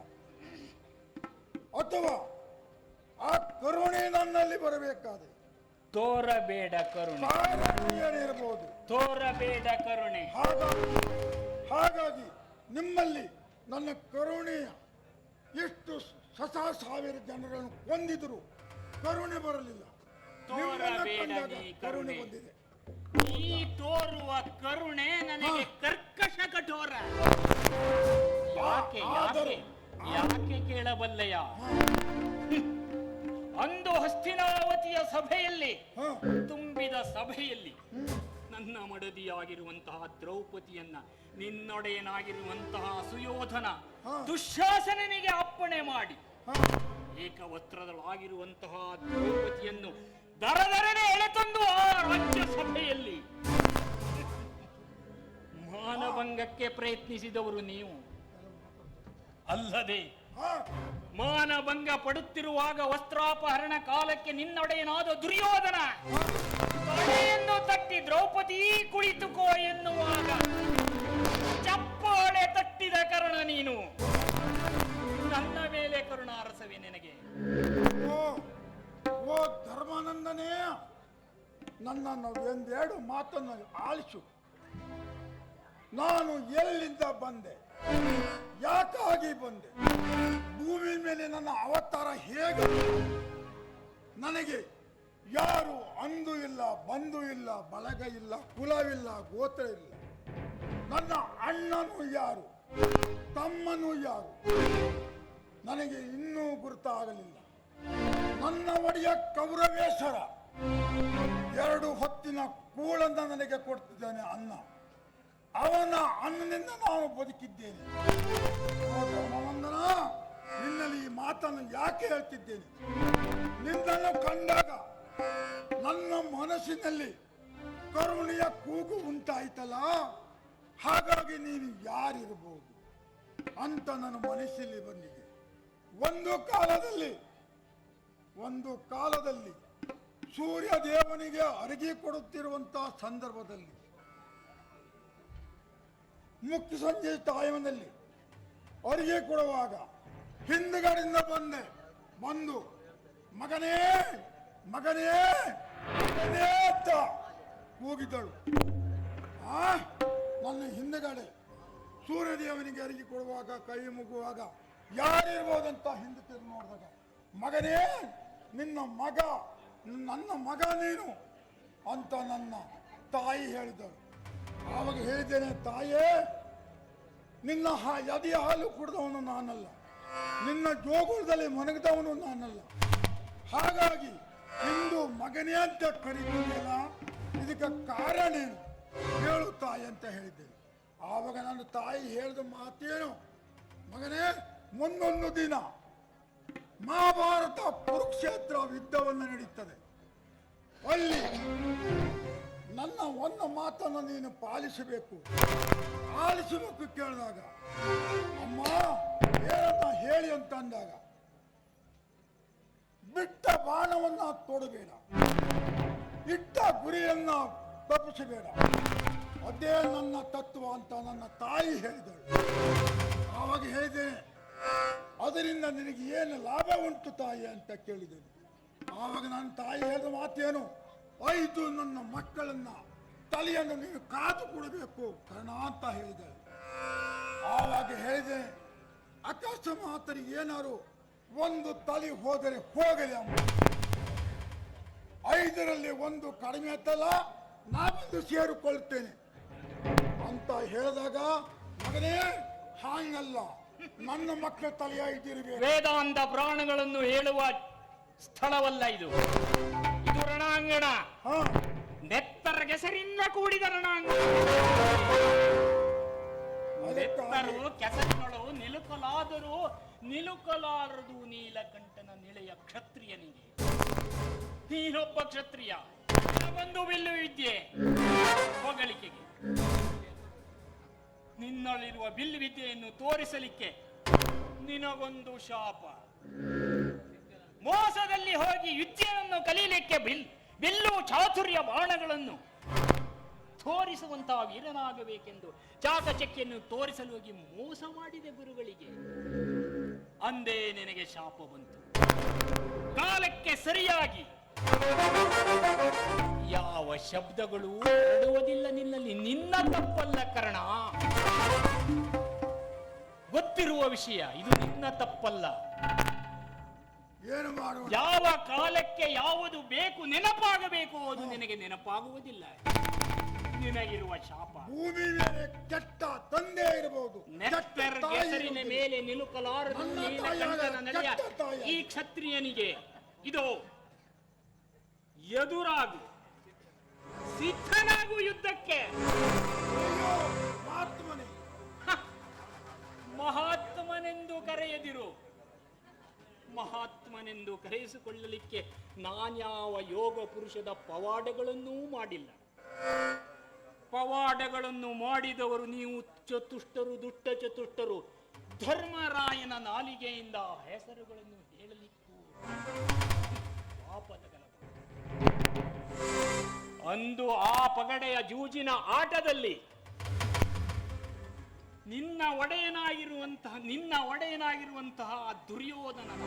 ಅಥವಾ ಆ ಕರುಣೆ ನನ್ನಲ್ಲಿ ಬರಬೇಕಾದ್ರೆ ತೋರಬೇಡ ಕರುಣೆ, ಇರಬಹುದು. ತೋರಬೇಡ ಕರುಣೆ. ಹಾಗಾಗಿ ನಿಮ್ಮಲ್ಲಿ ನನ್ನ ಕರುಣೆಯ ಎಷ್ಟು ಸಾವಿರ ಜನರನ್ನು ಕೊಂದಿದ್ರು ಕರುಣೆ ಬರಲಿಲ್ಲ. ಕರುಣೆ ಬಂದಿದೆ. ಈ ತೋರುವ ಕರುಣೆ ನನಗೆ ಕರ್ಕಶ ಕಠೋರ. ಯಾಕೆ ಯಾಕೆ ಯಾಕೆ ಕೇಳಬಲ್ಲೆಯ? ಅಂದು ಹಸ್ತಿನಾವತಿಯ ಸಭೆಯಲ್ಲಿ, ತುಂಬಿದ ಸಭೆಯಲ್ಲಿ ನನ್ನ ಮಡದಿಯಾಗಿರುವಂತಹ ದ್ರೌಪದಿಯನ್ನ ನಿನ್ನೊಡೆಯನಾಗಿರುವಂತಹ ಸುಯೋಧನ ದುಶ್ಯಾಸನನಿಗೆ ಅಪ್ಪಣೆ ಮಾಡಿ ಏಕವಸ್ತ್ರದಳಾಗಿರುವಂತಹ ದ್ರೌಪದಿಯನ್ನು ದರದರನೆ ಎಳೆತಂದು ಆ ರಾಜ್ಯ ಸಭೆಯಲ್ಲಿ ಮಾನಭಂಗಕ್ಕೆ ಪ್ರಯತ್ನಿಸಿದವರು ನೀವು ಅಲ್ಲದೆ, ಮಾನಭಂಗ ಪಡುತ್ತಿರುವಾಗ ವಸ್ತ್ರಾಪಹರಣ ಕಾಲಕ್ಕೆ ನಿನ್ನೊಡೆಯನಾದ ದುರ್ಯೋಧನ ತಡೆಯನ್ನು ತಟ್ಟಿ ದ್ರೌಪದಿ ದ್ರೌಪದಿ ಕುಳಿತುಕೋ ಎನ್ನುವಾಗ ಚಪ್ಪಾಳೆ ತಟ್ಟಿದ ಕರ್ಣ ನೀನು. ನನ್ನ ಮೇಲೆ ಕರುಣಾರಸವೇ ನಿನಗೆ? ಓ ಓ ಧರ್ಮಾನಂದನೇ, ನನ್ನನ್ನು ಒಂದೆರಡು ಮಾತನ್ನು ಆಲಿಸು. ನಾನು ಎಲ್ಲಿಂದ ಬಂದೆ, ಯಾಕಾಗಿ ಬಂದೆ, ಭೂಮಿ ಮೇಲೆ ನನ್ನ ಅವತಾರ ಹೇಗೆ, ನನಗೆ ಯಾರು ಅಂದು ಇಲ್ಲ, ಬಂಧು ಇಲ್ಲ, ಬಳಗ ಇಲ್ಲ, ಕುಲವಿಲ್ಲ, ಗೋತ್ರ ಇಲ್ಲ. ನನ್ನ ಅಣ್ಣನು ಯಾರು, ತಮ್ಮನು ಯಾರು, ನನಗೆ ಇನ್ನೂ ಗುರುತಾಗಲಿಲ್ಲ. ನನ್ನ ಒಡೆಯ ಕೌರವೇಶ್ವರ 2 ಹೊತ್ತಿನ ಕೂಳನ್ನು ನನಗೆ ಕೊಡ್ತಿದ್ದಾನೆ ಅನ್ನ. ಅವನ ಅನ್ನದಿಂದ ನಾನು ಬದುಕಿದ್ದೇನೆ. ಧರ್ಮವಂದನ, ನಿನ್ನಲ್ಲಿ ಈ ಮಾತನ್ನು ಯಾಕೆ ಹೇಳ್ತಿದ್ದೇನೆ, ನಿನ್ನನ್ನು ಕಂಡಾಗ ನನ್ನ ಮನಸ್ಸಿನಲ್ಲಿ ಕರುಣೆಯ ಕೂಗು ಉಂಟಾಯ್ತಲ್ಲ, ಹಾಗಾಗಿ ನೀನು ಯಾರಿರಬಹುದು ಅಂತ ನನ್ನ ಮನಸ್ಸಲ್ಲಿ ಬಂದಿದೆ. ಒಂದು ಕಾಲದಲ್ಲಿ ಸೂರ್ಯ ದೇವನಿಗೆ ಅರಿಗೆ ಕೊಡುತ್ತಿರುವಂತಹ ಸಂದರ್ಭದಲ್ಲಿ ಮುಖ್ಯ ಸಂಜೆ ಟೈಮ್ನಲ್ಲಿ ಅರಿಗೆ ಕೊಡುವಾಗ ಹಿಂದುಗಡೆಯಿಂದ ಬಂದು ಮಗನೇ ಮಗನೇ ಮಗನೇ ಅಂತ ಕೂಗಿದಳು. ನನ್ನ ಹಿಂದುಗಡೆ ಸೂರ್ಯದೇವನಿಗೆ ಅರಿಗೆ ಕೊಡುವಾಗ ಕೈ ಮುಗುವಾಗ ಯಾರಿರ್ಬೋದಂತ ಹಿಂದೆ ತಿರುಗಿ ನೋಡಿದಾಗ, ಮಗನೇ ನಿನ್ನ ಮಗ, ನನ್ನ ಮಗ ನೀನು ಅಂತ ನನ್ನ ತಾಯಿ ಹೇಳಿದಳು. ಆವಾಗ ಹೇಳಿದ್ದೇನೆ, ತಾಯೇ ನಿನ್ನ ಎದೆಯ ಹಾಲು ಕುಡಿದವನು ನಾನಲ್ಲ, ನಿನ್ನ ಜೋಗುಳದಲ್ಲಿ ಮನಗದವನು ನಾನಲ್ಲ. ಹಾಗಾಗಿ ಇಂದು ಮಗನೇ ಅಂತ ಕರೀತೀಯಲ್ಲ, ಇದಕ್ಕೆ ಕಾರಣ ಏನು ಹೇಳು ತಾಯಿ ಅಂತ ಹೇಳಿದ್ದೇನೆ. ಆವಾಗ ನನ್ನ ತಾಯಿ ಹೇಳಿದ ಮಾತೇನು, ಮಗನೇ ಮುಂದೊಂದು ದಿನ ಮಹಾಭಾರತ ಕುರುಕ್ಷೇತ್ರ ಯುದ್ಧವನ್ನು ನಡೀತದೆ, ಅಲ್ಲಿ ನನ್ನ ಒಂದು ಮಾತನ್ನು ನೀನು ಪಾಲಿಸಬೇಕು ಕೇಳಿದಾಗ, ಅಮ್ಮ ಏನನ್ನ ಹೇಳಿ ಅಂತ ಅಂದಾಗ, ಬಿಟ್ಟ ಬಾಣವನ್ನ ತೊಡಬೇಡ, ಇಟ್ಟ ಗುರಿಯನ್ನ ತಪ್ಪಿಸಬೇಡ, ಅದೇ ನನ್ನ ತತ್ವ ಅಂತ ನನ್ನ ತಾಯಿ ಹೇಳಿದಳು. ಆವಾಗ ಹೇಳಿದ್ದೇನೆ, ಅದರಿಂದ ನಿನಗೆ ಏನು ಲಾಭ ಉಂಟು ತಾಯಿ ಅಂತ ಕೇಳಿದ್ದೇನೆ. ಆವಾಗ ನನ್ನ ತಾಯಿ ಹೇಳಿದ ಮಾತೇನು, 5 ನನ್ನ ಮಕ್ಕಳನ್ನ ತಲೆಯನ್ನು ನೀನು ಕಾದು ಕೊಡಬೇಕು ಕರ್ಣ ಅಂತ ಹೇಳಿದೆ. ಆವಾಗ ಹೇಳಿದೆ, ಅಕಸ್ಮಾತರಿಗೆ ಏನಾರು ಒಂದು ತಲೆ ಹೋದರೆ ಹೋಗಲಿ ಅಮ್ಮ, 5ರಲ್ಲಿ 1 ಕಡಿಮೆ ಆಯ್ತಲ್ಲ, ನಾನೊಂದು ಸೇರಿಕೊಳ್ಳುತ್ತೇನೆ ಅಂತ ಹೇಳಿದಾಗ, ಮಗನೇ ಹಾಂಗಲ್ಲ, ನನ್ನ ಮಕ್ಕಳ ತಲೆಯ ಇದ್ದಿರಬೇಕು. ವೇದಾಂತ ಪ್ರಾಣಗಳನ್ನು ಹೇಳುವ ಸ್ಥಳವಲ್ಲ ಇದು, ಇದು ರಣಾಂಗಣ. ನೆತ್ತರ ಕೆಸರಿಂದ ಕೂಡಿದ ರಣಾಂಗಣ. ನೆತ್ತರು ಕೆಸರಿನಳು ನಿಲುಕಲಾರದು ನೀಲಕಂಠನ ನಿಳೆಯ ಕ್ಷತ್ರಿಯನಿಗೆ. ನೀನೊಬ್ಬ ಕ್ಷತ್ರಿಯ, ಒಂದು ಬಿಲ್ಲು ವಿದ್ಯೆ ಹೊಗಳಿಕೆಗೆ, ನಿನ್ನಲ್ಲಿರುವ ಬಿಲ್ಲು ವಿದ್ಯೆಯನ್ನು ತೋರಿಸಲಿಕ್ಕೆ ನಿನಗೊಂದು ಶಾಪ. ಮೋಸದಲ್ಲಿ ಹೋಗಿ ವಿದ್ಯೆಯನ್ನು ಕಲೀಲಿಕ್ಕೆ ಬಿಲ್ಲು ಚಾತುರ್ಯ ಬಾಣಗಳನ್ನು ತೋರಿಸುವಂತಹ ವೀರನಾಗಬೇಕೆಂದು ಚಾಕಚಕ್ಯನ್ನು ತೋರಿಸಲು ಹೋಗಿ ಮೋಸ ಮಾಡಿದೆ ಗುರುಗಳಿಗೆ. ಅಂದೇ ನಿನಗೆ ಶಾಪ ಬಂತು. ಕಾಲಕ್ಕೆ ಸರಿಯಾಗಿ ಯಾವ ಶಬ್ದಗಳು ಹೊರಡುವುದಿಲ್ಲ ನಿನ್ನಲ್ಲಿ. ನಿನ್ನ ತಪ್ಪಲ್ಲ ಕರ್ಣ, ಗೊತ್ತಿರುವ ವಿಷಯ, ಇದು ನಿನ್ನ ತಪ್ಪಲ್ಲ. ಏನು ಮಾಡುವ, ಯಾವ ಕಾಲಕ್ಕೆ ಯಾವುದು ಬೇಕು ನೆನಪಾಗಬೇಕು ಅದು ನಿನಗೆ ನೆನಪಾಗುವುದಿಲ್ಲ. ನಿನಗಿರುವ ಶಾಪ. ಭೂಮಿ ಮೇಲೆ ಕೆಟ್ಟ ತಂದೆ ಇರಬಹುದು, ನೆತ್ತರ ಕೆಸರಿನ ಮೇಲೆ ನಿಲುಕಲಾರದು ನೀಲಕಂಠನ ನಡೆಯ ಈ ಕ್ಷತ್ರಿಯನಿಗೆ ಇದು ಎದುರಾಗು, ಸಿದ್ಧನಾಗು ಯುದ್ಧಕ್ಕೆ. ಮಹಾತ್ಮನೆಂದು ಕರೆಯದಿರು. ಮಹಾತ್ಮನೆಂದು ಕರೆಯಿಸಿಕೊಳ್ಳಲಿಕ್ಕೆ ನಾನ್ಯಾವ ಯೋಗ ಪುರುಷದ ಪವಾಡಗಳನ್ನೂ ಮಾಡಿಲ್ಲ. ಪವಾಡಗಳನ್ನು ಮಾಡಿದವರು ನೀವು ಚತುಷ್ಟರು, ದುಷ್ಟ ಚತುಷ್ಟರು. ಧರ್ಮರಾಯನ ನಾಲಿಗೆಯಿಂದ ಹೆಸರುಗಳನ್ನು ಹೇಳಲಿಕ್ಕೂ ಪಾಪದ ಅಂದು ಆ ಪಗಡೆಯ ಜೂಜಿನ ಆಟದಲ್ಲಿ ನಿನ್ನ ಒಡೆಯನಾಗಿರುವಂತಹ ದುರ್ಯೋಧನನ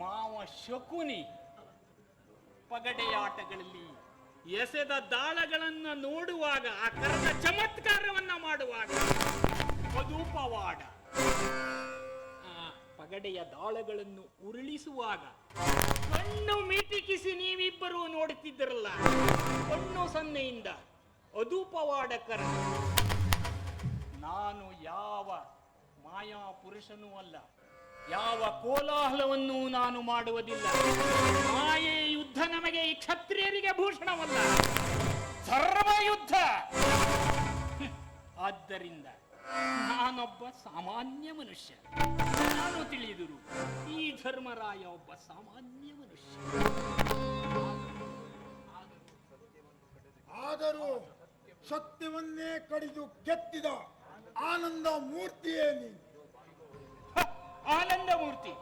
ಮಾವ ಶಕುನಿ ಪಗಡೆಯ ಆಟಗಳಲ್ಲಿ ಎಸೆದ ದಾಳಗಳನ್ನು ನೋಡುವಾಗ, ಆ ಕರದ ಚಮತ್ಕಾರವನ್ನ ಮಾಡುವಾಗ, ಪವಾಡ ಆ ಪಗಡೆಯ ದಾಳಗಳನ್ನು ಉರುಳಿಸುವಾಗ ಕಣ್ಣು ಮಿಟಿಕಿಸಿ ನೀವಿಬ್ಬರೂ ನೋಡುತ್ತಿದ್ದರಲ್ಲ, ಕಣ್ಣು ಸನ್ನೆಯಿಂದ ಅದು ಪವಾಡಕರ. ನಾನು ಯಾವ ಮಾಯಾ ಪುರುಷನೂ ಅಲ್ಲ, ಯಾವ ಕೋಲಾಹಲವನ್ನು ನಾನು ಮಾಡುವುದಿಲ್ಲ. ಮಾಯೆ ಯುದ್ಧ ನಮಗೆ ಈ ಕ್ಷತ್ರಿಯರಿಗೆ ಭೂಷಣವಲ್ಲ, ಸರ್ವಯುದ್ಧ. ಆದ್ದರಿಂದ ನಾನೊಬ್ಬ ಸಾಮಾನ್ಯ ಮನುಷ್ಯ. ನಾನು ತಿಳಿದರು ಈ ಧರ್ಮರಾಯ ಒಬ್ಬ ಸಾಮಾನ್ಯ ಮನುಷ್ಯ. ಆದರೂ ಸತ್ಯವನ್ನೇ ಕಡಿದು ಗೆದ್ದಿದ ಆನಂದ ಮೂರ್ತಿಯೇ ನೀನು. ಆನಂದ ಮೂರ್ತಿ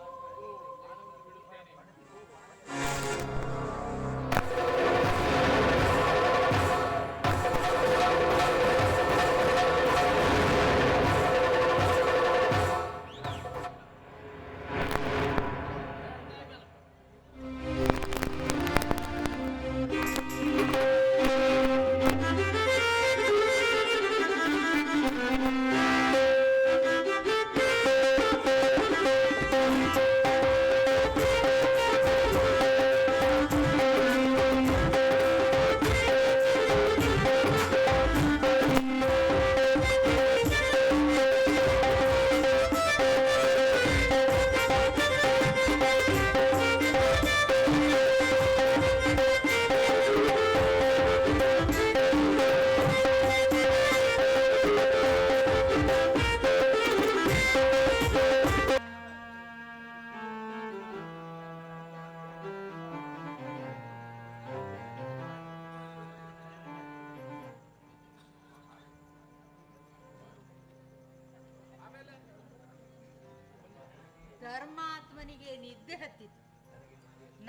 ಧರ್ಮಾತ್ಮನಿಗೆ ನಿದ್ದೆ ಹತ್ತಿತು.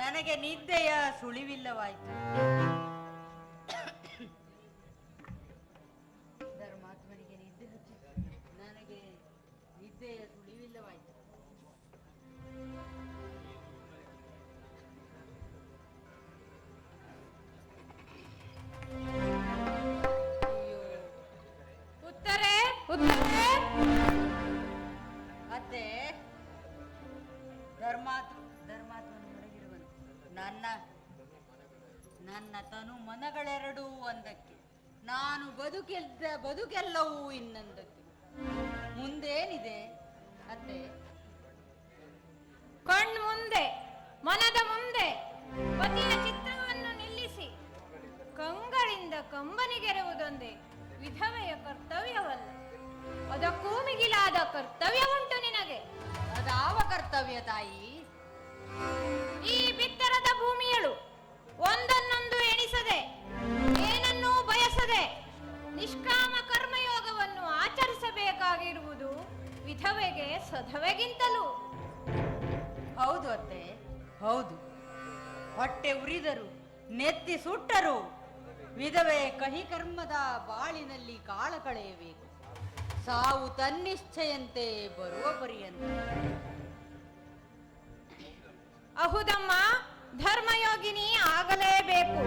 ನನಗೆ ನಿದ್ದೆಯ ಸುಳಿವಿಲ್ಲವಾಯಿತು. ಧರ್ಮಾತ್ಮನಿಗೆ ನಿದ್ದೆ ಹತ್ತಿತು. ನನಗೆ ನಿದ್ದೆಯ ಸುಳಿವಿಲ್ಲವಾಯಿತು. ಉತ್ತರೇ ಉತ್ತರೇ ಅತ್ತೆ, ಧರ್ಮಾತ್ಮನು ಹೊರಗಿರುವನು. ನನ್ನ ತನು ಮನಗಳೆರಡೂ ಒಂದಕ್ಕೆ, ನಾನು ಬದುಕೆಲ್ಲವೂ ಇನ್ನೊಂದಕ್ಕೆ. ಮುಂದೇನಿದೆ ಅತ್ತೆ? ಕಣ್ಮುಂದೆ ಮನದ ಮುಂದೆ ಪತಿಯ ಚಿತ್ರವನ್ನು ನಿಲ್ಲಿಸಿ ಕಂಗಳಿಂದ ಕಂಬನಿಗೆರುವುದೊಂದೇ ವಿಧವೆಯ ಕರ್ತವ್ಯವಲ್ಲ. ಅದಕ್ಕೂ ಮಿಗಿಲಾದ ಕರ್ತವ್ಯ ಉಂಟು ನಿನಗೆ. ಅದಾವ ಕರ್ತವ್ಯ ತಾಯಿ? ಈ ಬಿತ್ತರದ ಭೂಮಿಯಳು ಒಂದನ್ನೊಂದು ಎಣಿಸದೆ, ಏನನ್ನೂ ಬಯಸದೆ ನಿಷ್ಕಾಮ ಕರ್ಮಯೋಗವನ್ನು ಆಚರಿಸಬೇಕಾಗಿರುವುದು ವಿಧವೆಗೆ ಸಧವೆಗಿಂತಲೂ. ಹೌದು ಅತ್ತೆ, ಹೌದು. ಹೊಟ್ಟೆ ಉರಿದರು, ನೆತ್ತಿ ಸುಟ್ಟರು ವಿಧವೆ ಕಹಿ ಕರ್ಮದ ಬಾಳಿನಲ್ಲಿ ಕಾಳ ಕಳೆಯಬೇಕು. ಸಾವು ತನ್ನಿಚ್ಛೆಯಂತೆ ಬರುವ ಪರ್ಯಂತ. ಅಹುದಮ್ಮ, ಧರ್ಮಯೋಗಿನಿ ಆಗಲೇಬೇಕು.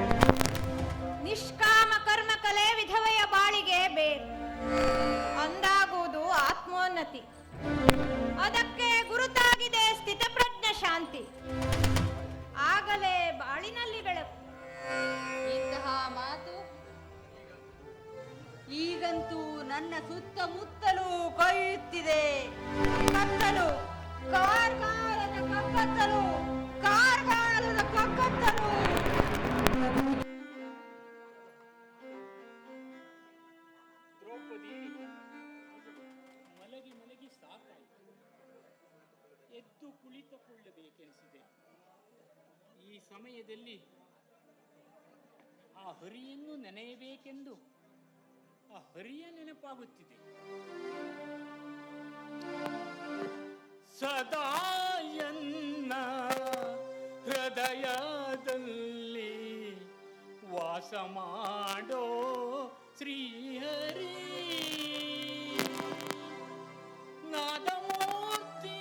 ನಿಷ್ಕಾಮ ಕರ್ಮ ಕಲೆ ವಿಧವೆಯ ಬಾಳಿಗೆ ಬೇಕು. ಅಂದಾಗುವುದು ಆತ್ಮೋನ್ನತಿ. ಅದಕ್ಕೆ ಗುರುತಾಗಿದೆ ಸ್ಥಿತಪ್ರಜ್ಞ ಶಾಂತಿ. ಆಗಲೇ ಬಾಳಿನಲ್ಲಿ ಬೆಳಕು. ಇಂತಹ ಮಾತು ಈಗಂತೂ ನನ್ನ ಸುತ್ತಮುತ್ತಲೂ ಕೊಯ್ಯುತ್ತಿದೆ. ಕತ್ತಲು, ಕಾರ್ಕಾರದ ಕಕ್ಕತ್ತಲು, ಕಾರ್ಕಾರದ ಕಕ್ಕತ್ತಲು. ದ್ರೌಪದಿ ಮಲಗಿ ಸಾಕಾಯಿತು. ಎದ್ದು ಕುಳಿತುಕೊಳ್ಳಬೇಕೆನಿಸಿದೆ. ಈ ಸಮಯದಲ್ಲಿ ಆ ಹರಿಯನ್ನು ನೆನೆಯಬೇಕೆಂದು ಆ ಹರಿಯ ನೆನಪಾಗುತ್ತಿದೆ. ಸದಾಯನ್ನ ಹೃದಯದಲ್ಲಿ ವಾ ವಾಸ ಮಾಡೋ ಶ್ರೀಹರಿ ನಾದಮೂರ್ತಿ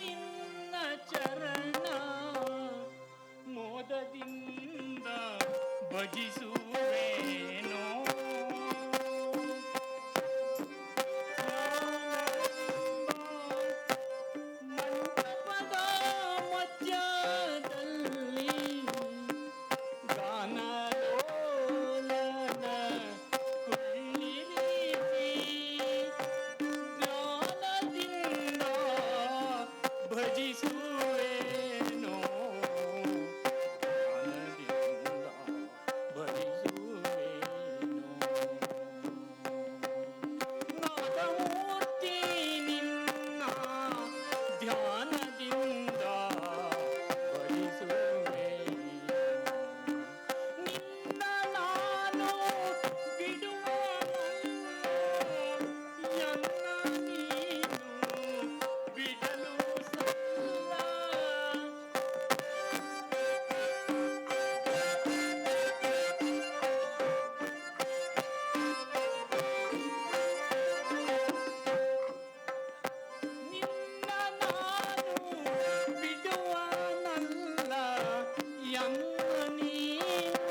ನಿನ್ನ ಚರಣ ಮೋದದಿಂದ ಭಜಿಸುವೇನೋ ಮಂಟಪದ ಮಧ್ಯದಲ್ಲಿ ಗಾನಲೋಲನ ಕುಳ್ಳಿರಿಸಿ ಜ್ಞಾನದಿಂದ ಭಜಿಸುವೇನೋ ಜ್ಞಾನದಿಂದ ಭಜಿಸುವೇನೋ ನಾದಮೂರ್ತಿ ನಿನ್ನ ಧ್ಯಾನದಿಂದ ಭಜಿಸುವೇನೋ ನಿನ್ನ ನಾನು ಬಿಡುವನಲ್ಲ ಎನ್ನ ನೀನು ಬಿಡಲು ಸಲ್ಲ ನಿನ್ನ ನಾನು ಬಿಡುವನಲ್ಲ ಎನ್ನ ನೀನು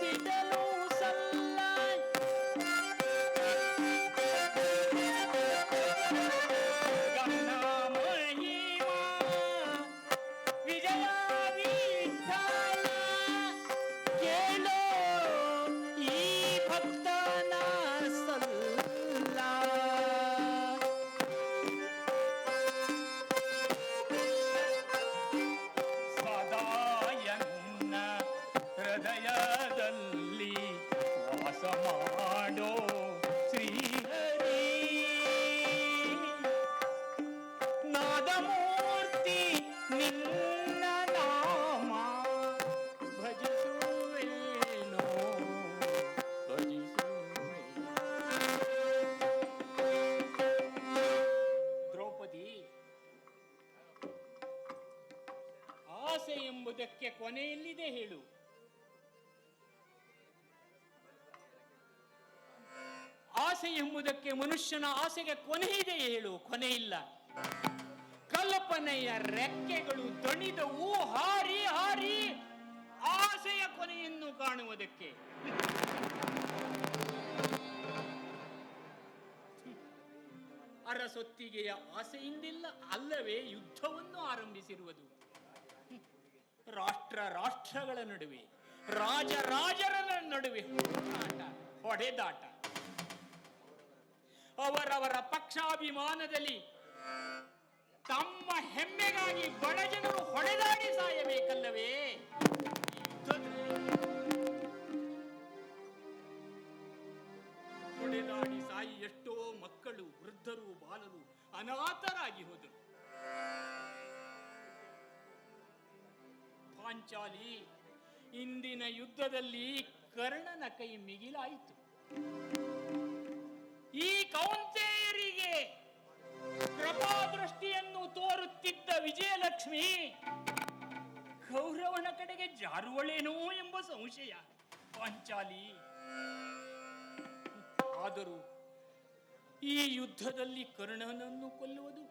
ಬಿಡಲು ಸಲ್ಲ ಗಮನ ಮಹಿಮಾ ವಿಜಯ ವಿಠಲ ಕೇಳೋ ಈ ಭಕ್ತನ ಸಲ್ಲ ಸದಾಯನ್ನ ಹೃದಯದಲ್ಲಿ ವಾಸ ಮಾಡೋ ಶ್ರೀಹರಿ ನಾದಮೂರ್ತಿ ನಿನ್ನ ನಾಮ ಭಜಿಸುವೇನೋ ಭಜಿಸುವೇನೋ ದ್ರೌಪದಿ ಆಸೆ ಎಂಬುದಕ್ಕೆ ಕೊನೆಯಲ್ಲಿದೆ ಹೇಳು. ಆಸೆ ಎಂಬುದಕ್ಕೆ ಮನುಷ್ಯನ ಆಸೆಗೆ ಕೊನೆ ಇದೆ ಹೇಳು. ಕೊನೆ ಇಲ್ಲ. ಕಲ್ಪನೆಯ ರೆಕ್ಕೆಗಳು ದಣಿದವು ಹಾರಿ ಹಾರಿ ಆಸೆಯ ಕೊನೆಯನ್ನು ಕಾಣುವುದಕ್ಕೆ. ಅರಸೊತ್ತಿಗೆಯ ಆಸೆಯಿಂದಿಲ್ಲ ಅಲ್ಲವೇ ಯುದ್ಧವನ್ನು ಆರಂಭಿಸಿರುವುದು. ರಾಷ್ಟ್ರಗಳ ನಡುವೆ, ರಾಜರ ನಡುವೆ ಹೋರಾಟ, ಹೊಡೆದಾಟ. ಅವರವರ ಪಕ್ಷಾಭಿಮಾನದಲ್ಲಿ ತಮ್ಮ ಹೆಮ್ಮೆಗಾಗಿ ಬಡ ಜನರು ಹೊಡೆದಾಡಿ ಸಾಯಬೇಕಲ್ಲವೇ? ಹೊಡೆದಾಡಿ ಸಾಯಿ ಎಷ್ಟೋ ಮಕ್ಕಳು, ವೃದ್ಧರು, ಬಾಲರು ಅನಾಥರಾಗಿ ಹೋದರು. ಪಾಂಚಾಲಿ ಇಂದಿನ ಯುದ್ಧದಲ್ಲಿ ಕರ್ಣನ ಕೈ ಮಿಗಿಲಾಯಿತು. ಈ ಕೌಂತೆಯರಿಗೆ ಕೃಪಾದೃಷ್ಟಿಯನ್ನು ತೋರುತ್ತಿದ್ದ ವಿಜಯಲಕ್ಷ್ಮಿ ಕೌರವನ ಕಡೆಗೆ ಜಾರುವಳೇನೋ ಎಂಬ ಸಂಶಯ ಪಾಂಚಾಲಿ. ಆದರೂ ಈ ಯುದ್ಧದಲ್ಲಿ ಕರ್ಣನನ್ನು ಕೊಲ್ಲುವುದು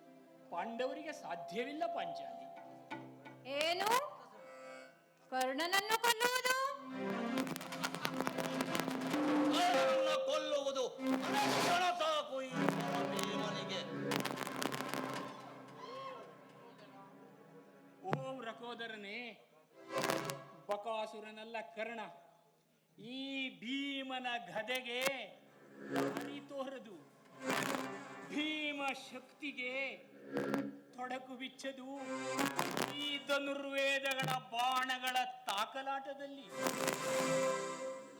ಪಾಂಡವರಿಗೆ ಸಾಧ್ಯವಿಲ್ಲ ಪಾಂಚಾಲಿ. ಏನು? ಕರ್ಣನನ್ನು ಕೊಲ್ಲುವುದು? ಕೊಲ್ಲುವುದು ಸಾಕು ಈ ಭೀಮನಿಗೆ. ಓ ರಕೋದರನೇ, ಬಕಾಸುರನಲ್ಲ ಕರ್ಣ. ಈ ಭೀಮನ ಗದೆಗೆ ದಾರಿ ತೋರದು, ಭೀಮ ಶಕ್ತಿಗೆ ತೊಡಕು ಬಿಚ್ಚದು ಈ ಧನುರ್ವೇದಗಳ ಬಾಣಗಳ ತಾಕಲಾಟದಲ್ಲಿ.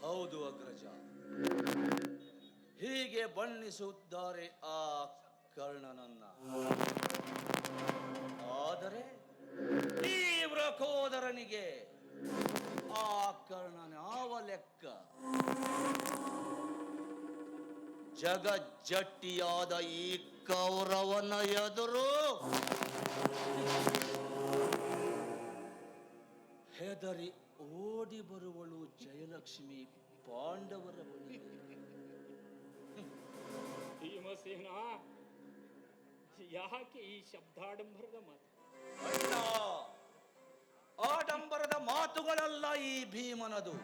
ಹೌದು ಅಗ್ರಜ, ಹೀಗೆ ಬಣ್ಣಿಸುತ್ತಾರೆ ಆ ಕರ್ಣನನ್ನ. ಆದರೆ ತೀವ್ರ ಕೋದರನಿಗೆ ಆ ಕರ್ಣನಾವ ಲೆಕ್ಕ. ಜಗಜ್ಜಟ್ಟಿಯಾದ ಈ ಕೌರವನ ಎದುರು ಹೆದರಿ ಓಡಿ ಬರುವಳು ಜಯಲಕ್ಷ್ಮಿ ಪಾಂಡವರ ಬಳಿಗೆ. ಭೀಮಸೇನ, ಯಾಕೆ ಈ ಶಬ್ದಾಡಂಬರದ ಮಾತು? ಅಣ್ಣ, ಆಡಂಬರದ ಮಾತುಗಳಲ್ಲ ಈ ಭೀಮನದು.